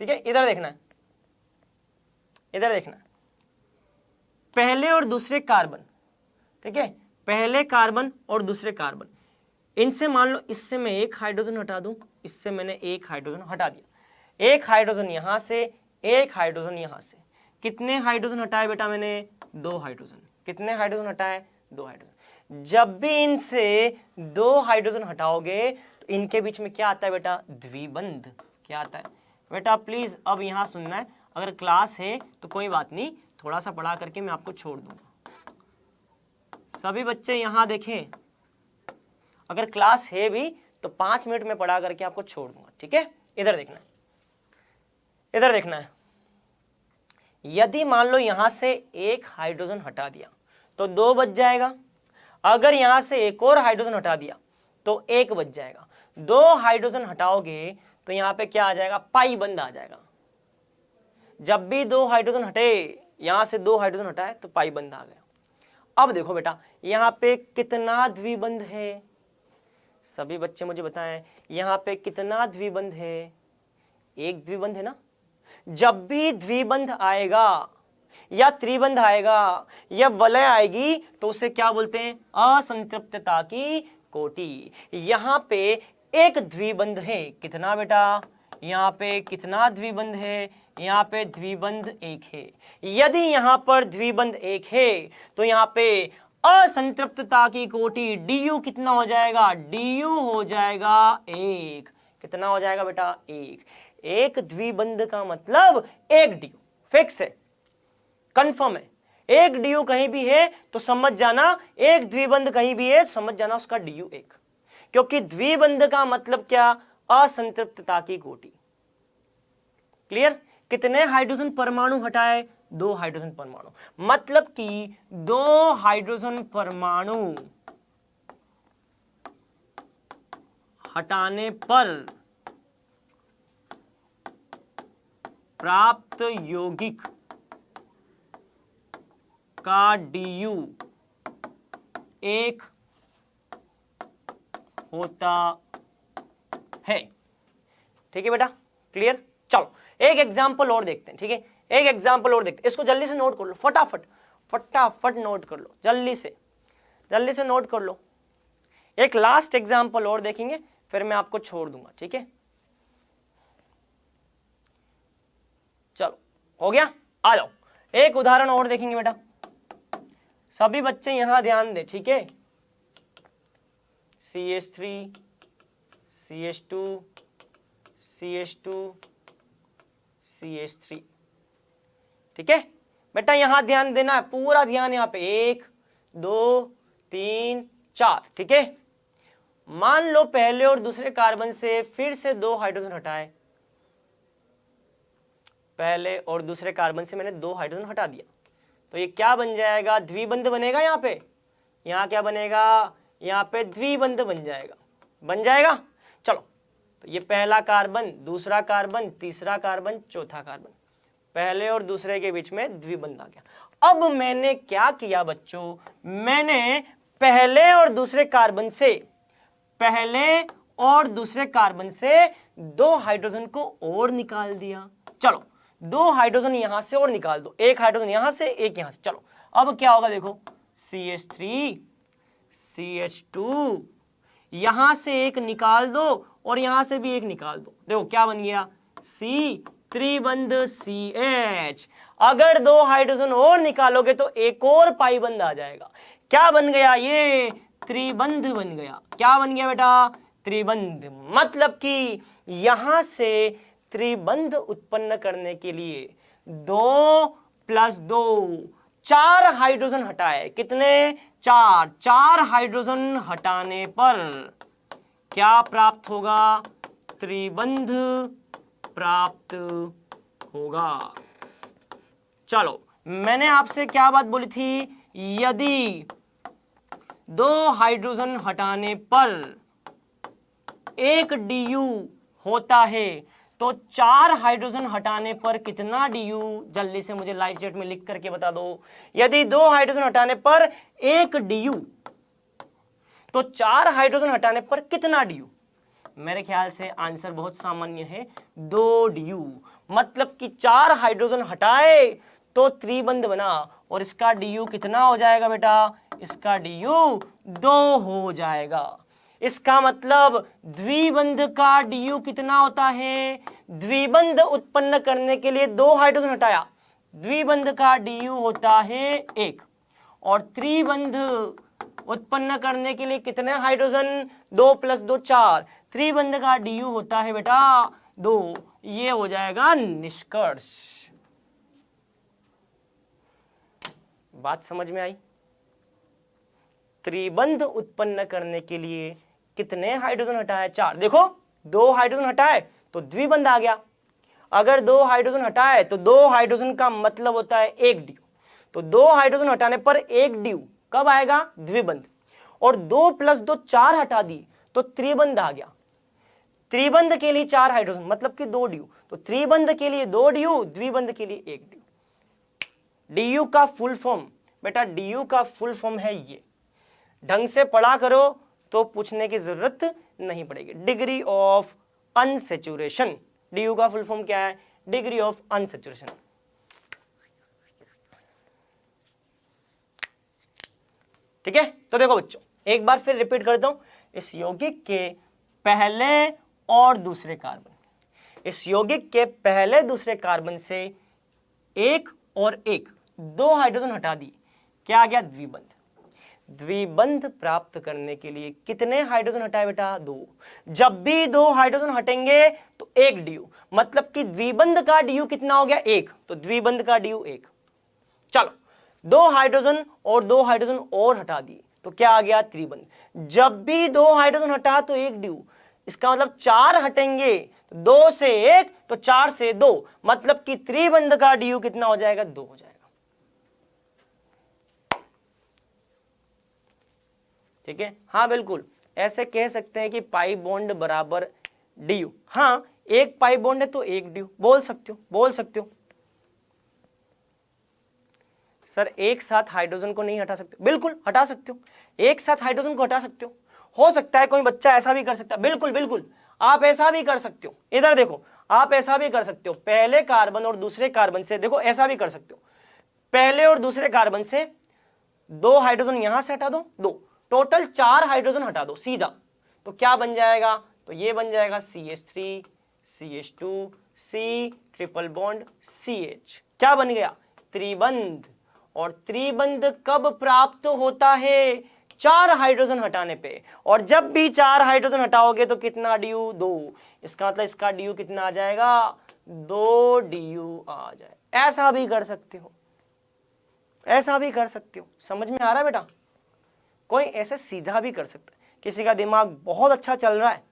S1: ठीक है, इधर देखना है, इधर देखना है। पहले और दूसरे कार्बन, ठीक है, पहले कार्बन और दूसरे कार्बन, इनसे मान लो इससे मैं एक हाइड्रोजन हटा दूं, इससे मैंने एक हाइड्रोजन हटा दिया, एक हाइड्रोजन यहां से, एक हाइड्रोजन यहां से। कितने हाइड्रोजन हटाए बेटा मैंने, 2 हाइड्रोजन। कितने हाइड्रोजन हटाए, 2 हाइड्रोजन। जब भी इनसे 2 हाइड्रोजन हटाओगे तो इनके बीच में क्या आता है बेटा, द्विबंध। क्या आता है बेटा, प्लीज अब यहां सुनना है। अगर क्लास है तो कोई बात नहीं, थोड़ा सा पढ़ा करके मैं आपको छोड़ दूंगा। सभी बच्चे यहां देखें, अगर क्लास है भी तो 5 मिनट में पढ़ा करके आपको छोड़ दूंगा। ठीक है, इधर देखना है, इधर देखना है। यदि मान लो यहां से एक हाइड्रोजन हटा दिया तो 2 बच जाएगा। अगर यहां से एक और हाइड्रोजन हटा दिया तो 1 बच जाएगा। 2 हाइड्रोजन हटाओगे तो यहां पे क्या आ जाएगा, पाई बंद आ जाएगा। जब भी 2 हाइड्रोजन हटे, यहां से 2 हाइड्रोजन हटाए तो पाई बंद आ गया। अब देखो बेटा यहां पे कितना द्विबंध है, सभी बच्चे मुझे बताएं यहां पे कितना द्विबंध है, एक द्विबंध है ना। जब भी द्विबंध आएगा या त्रिबंध आएगा या वलय आएगी तो उसे क्या बोलते हैं, असंतृप्तता की कोटि। यहां पे एक द्विबंध है, कितना बेटा, यहां पे कितना द्विबंध है, यहां पे द्विबंध 1 है। यदि यहां पर द्विबंध 1 है तो यहां पे असंतृप्तता की कोटि du कितना हो जाएगा, du हो जाएगा 1। कितना हो जाएगा बेटा, 1। एक द्विबंध का मतलब एक du, फिक्स है, कंफर्म है। एक du कहीं भी है तो समझ जाना, एक द्विबंध कहीं भी है समझ जाना उसका du 1, क्योंकि द्विबंध का मतलब क्या, असंतृप्तता की कोटि। क्लियर? कितने हाइड्रोजन परमाणु हटाए, 2 हाइड्रोजन परमाणु, मतलब कि 2 हाइड्रोजन परमाणु हटाने पर प्राप्त यौगिक का DU एक होता है। ठीक है बेटा, क्लियर। चलो एक एग्जांपल और देखते हैं। ठीक है, एक एग्जांपल और देखते हैं, इसको जल्दी से नोट कर लो, फटाफट फटाफट नोट कर लो, जल्दी से नोट कर लो। एक लास्ट एग्जांपल और देखेंगे, फिर मैं आपको छोड़ दूंगा। ठीक है, चलो हो गया, आ जाओ एक उदाहरण और देखेंगे बेटा। सभी बच्चे यहां ध्यान दें। ठीक है, CH3 CH2 CH2 CH3। ठीक है बेटा, यहां ध्यान देना है, पूरा ध्यान यहाँ पे, 1 2 3 4। ठीक है, मान लो पहले और दूसरे कार्बन से फिर से 2 हाइड्रोजन हटाए। पहले और दूसरे कार्बन से मैंने 2 हाइड्रोजन हटा दिया, तो ये क्या बन जाएगा? द्विबंध बनेगा। यहाँ पे, यहाँ क्या बनेगा? यहाँ पे द्विबंध बन जाएगा। चलो, तो ये पहला कार्बन, दूसरा कार्बन, तीसरा कार्बन, चौथा कार्बन, पहले और दूसरे के बीच में द्विबंध आ गया। अब मैंने क्या किया बच्चों? मैंने पहले और दूसरे कार्बन से 2 हाइड्रोजन को और निकाल दिया। चलो 2 हाइड्रोजन यहां से और निकाल दो, एक हाइड्रोजन यहां से, एक यहां से। चलो अब क्या होगा देखो, CH3 CH2, यहां से एक निकाल दो और यहां से भी एक निकाल दो। देखो क्या बन गया? C त्रिबंध CH। अगर 2 हाइड्रोजन और निकालोगे तो एक और पाइबंध आ जाएगा। क्या बन गया? ये त्रिबंध बन गया। क्या बन गया बेटा? त्रिबंध। मतलब कि यहां से त्रिबंध उत्पन्न करने के लिए 2 + 2 4 हाइड्रोजन हटाए। कितने? 4 हाइड्रोजन हटाने पर क्या प्राप्त होगा? त्रिबंध प्राप्त होगा। चलो, मैंने आपसे क्या बात बोली थी? यदि 2 हाइड्रोजन हटाने पर 1 DU होता है तो 4 हाइड्रोजन हटाने पर कितना DU? जल्दी से मुझे लाइव चैट में लिख करके बता दो। यदि 2 हाइड्रोजन हटाने पर 1 DU तो 4 हाइड्रोजन हटाने पर कितना DU? मेरे ख्याल से आंसर बहुत सामान्य है, 2 DU। मतलब कि 4 हाइड्रोजन हटाए तो त्रिबंध बना, और इसका DU कितना हो जाएगा बेटा? इसका DU 2 हो जाएगा। इसका मतलब द्विबंध का DU कितना होता है? द्विबंध उत्पन्न करने के लिए 2 हाइड्रोजन हटाया, द्विबंध का DU होता है 1, और त्रिबंध उत्पन्न करने के लिए कितने हाइड्रोजन? 2 + 2 4। त्रिबंध का DU होता है बेटा 2। ये हो जाएगा निष्कर्ष। बात समझ में आई? त्रिबंध उत्पन्न करने के लिए कितने हाइड्रोजन हटाए? 4। देखो 2 हाइड्रोजन हटाए तो द्विबंध आ गया। अगर 2 हाइड्रोजन हटाए तो 2 हाइड्रोजन का मतलब होता है 1 DU। तो 2 हाइड्रोजन हटाने पर 1 DU कब आएगा? द्विबंध। और 2 + 2 4 हटा दी तो त्रिबंध आ गया। त्रिबंध के लिए 4 हाइड्रोजन मतलब कि 2 DU। तो त्रिबंध के लिए 2 DU, द्विबंध के लिए 1 DU। DU का फुल फॉर्म बेटा, DU का फुल फॉर्म है ये। ढंग से पढ़ा करो तो पूछने की जरूरत नहीं पड़ेगी। Degree of unsaturation. DU का फुल फॉर्म क्या है? Degree of unsaturation. ठीक है, तो देखो बच्चों, एक बार फिर रिपीट करता हूं। इस यौगिक के पहले और दूसरे कार्बन, इस यौगिक के पहले दूसरे कार्बन से 1 और 1 2 हाइड्रोजन हटा दी, क्या आ गया? द्विबंध। द्विबंध प्राप्त करने के लिए कितने हाइड्रोजन हटाए बेटा? 2। जब भी 2 हाइड्रोजन हटेंगे तो 1 DU, मतलब कि द्विबंध का DU कितना हो गया? 1। तो द्विबंध का DU 1। चलो 2 हाइड्रोजन और 2 हाइड्रोजन और हटा दिए तो क्या आ गया? त्रिबंध। जब भी 2 हाइड्रोजन हटा तो 1 DU, इसका मतलब 4 हटेंगे, 2 से 1 तो 4 से 2, मतलब कि त्रिबंध का DU कितना हो जाएगा? 2 हो जाएगा। ठीक है, हाँ बिल्कुल ऐसे कह सकते हैं कि पाई बॉन्ड बराबर DU। हाँ, एक पाई बॉन्ड है तो एक ड्यू, बोल सकते हो। सर एक साथ हाइड्रोजन को नहीं हटा सकते, बिल्कुल हटा सकते हो, एक साथ हाइड्रोजन को हटा सकते हो सकता है कोई बच्चा ऐसा भी कर सकता है, बिल्कुल आप ऐसा भी कर सकते हो। इधर देखो, आप ऐसा भी कर सकते हो, पहले कार्बन और दूसरे कार्बन से, देखो ऐसा भी कर सकते हो, पहले और दूसरे कार्बन से 2 हाइड्रोजन यहां से हटा दो, 2 टोटल 4 हाइड्रोजन हटा दो सीधा, तो क्या बन जाएगा, तो ये बन जाएगा CH3 CH2 C triple bond CH, क्या बन गया, त्रिबंध। और त्रिबंध कब प्राप्त होता है, 4 हाइड्रोजन हटाने पे, और जब भी 4 हाइड्रोजन हटाओगे तो कितना ड्यू, 2, इसका मतलब इसका ड्यू कितना आ जाएगा, 2 ड्यू आ जाए। ऐसा भी कर सकते हो, ऐसा भी कर सकते हो, समझ में आ रहा है बेटा। कोई ऐसे सीधा भी कर सकता है, किसी का दिमाग बहुत अच्छा चल रहा है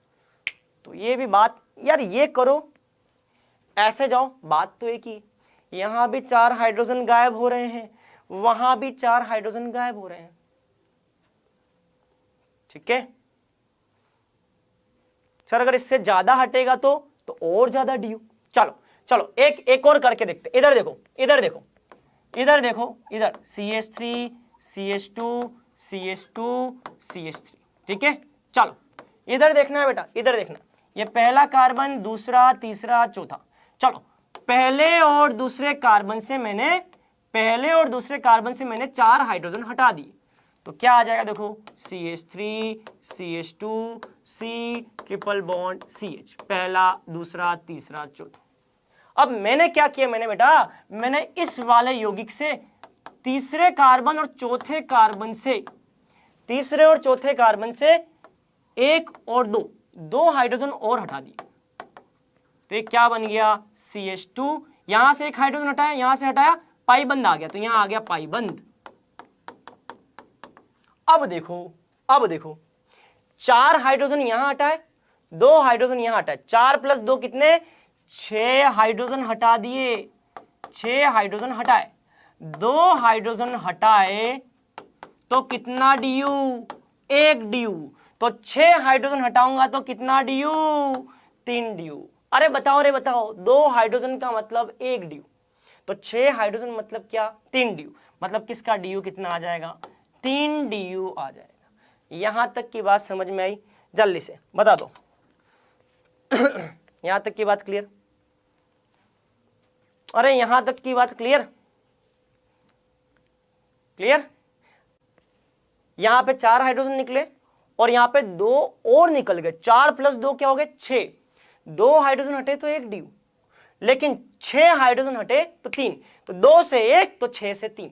S1: तो ये भी बात, यार ये करो, ऐसे जाओ, बात तो एक ही, यहां भी 4 हाइड्रोजन गायब हो रहे हैं, वहां भी 4 हाइड्रोजन गायब हो रहे हैं, ठीक है सर। अगर इससे ज्यादा हटेगा तो और ज्यादा ड्यू। चलो एक और करके देखते, इधर देखो इधर CH3 CH2 CH2 CH3, ठीक है। चलो इधर देखना है बेटा, इधर देखना, ये पहला कार्बन, दूसरा, तीसरा, चौथा। चलो पहले और दूसरे कार्बन से मैंने 4 हाइड्रोजन हटा दिए, तो क्या आ जाएगा, देखो CH3 CH2 C triple bond CH, पहला, दूसरा, तीसरा, चौथा। अब मैंने क्या किया, मैंने इस वाले यौगिक से तीसरे और चौथे कार्बन से 1 और 2 हाइड्रोजन और हटा दिए, तो ये क्या बन गया, CH2, यहां से 1 हाइड्रोजन हटाया, यहां से हटाया, पाई बंद आ गया, तो यहां आ गया पाई बंद। अब देखो 4 हाइड्रोजन यहां हटाए, 2 हाइड्रोजन यहां हटाए, 4 + 2 कितने, 6 हाइड्रोजन हटा दिए, 6 हाइड्रोजन हटाए, 2 हाइड्रोजन हटाए तो कितना ड्यू, 1 ड्यू, तो 6 हाइड्रोजन हटाऊंगा तो कितना ड्यू, 3 ड्यू। अरे बताओ 2 हाइड्रोजन का मतलब 1 ड्यू, तो 6 हाइड्रोजन मतलब क्या, 3 ड्यू, मतलब किसका ड्यू कितना आ जाएगा, 3 ड्यू आ जाएगा। यहां तक की बात समझ में आई, जल्दी से बता दो यहां तक की बात क्लियर, अरे यहां तक की बात क्लियर, यहां पे 4 हाइड्रोजन निकले और यहां पे 2 और निकल गए, 4 + 2 क्या हो गए, 6, 2 हाइड्रोजन हटे तो 1 ड्यू, लेकिन 6 हाइड्रोजन हटे तो 3, तो 2 से 1 तो 6 से 3,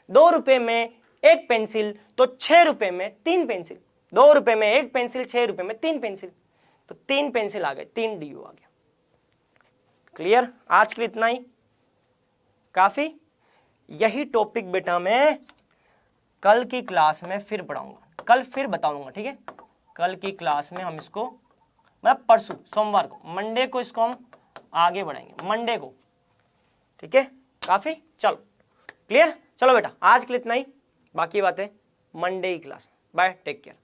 S1: 2 रुपए में 1 पेंसिल तो 6 रुपए में 3 पेंसिल, 2 रुपए में 1 पेंसिल, 6 रुपए में 3 पेंसिल, तो 3 पेंसिल आ गए, 3 ड्यू आ गया। क्लियर, आज के लिए इतना ही काफी। यही टॉपिक बेटा मैं कल की क्लास में फिर पढ़ाऊंगा, कल फिर बताऊंगा, ठीक है। कल की क्लास में हम इसको, मतलब परसों सोमवार को, मंडे को इसको हम आगे बढ़ाएंगे, मंडे को, ठीक है। काफी, चलो क्लियर, चलो बेटा आज के लिए इतना ही, बाकी बातें मंडे की क्लास। Bye, take care.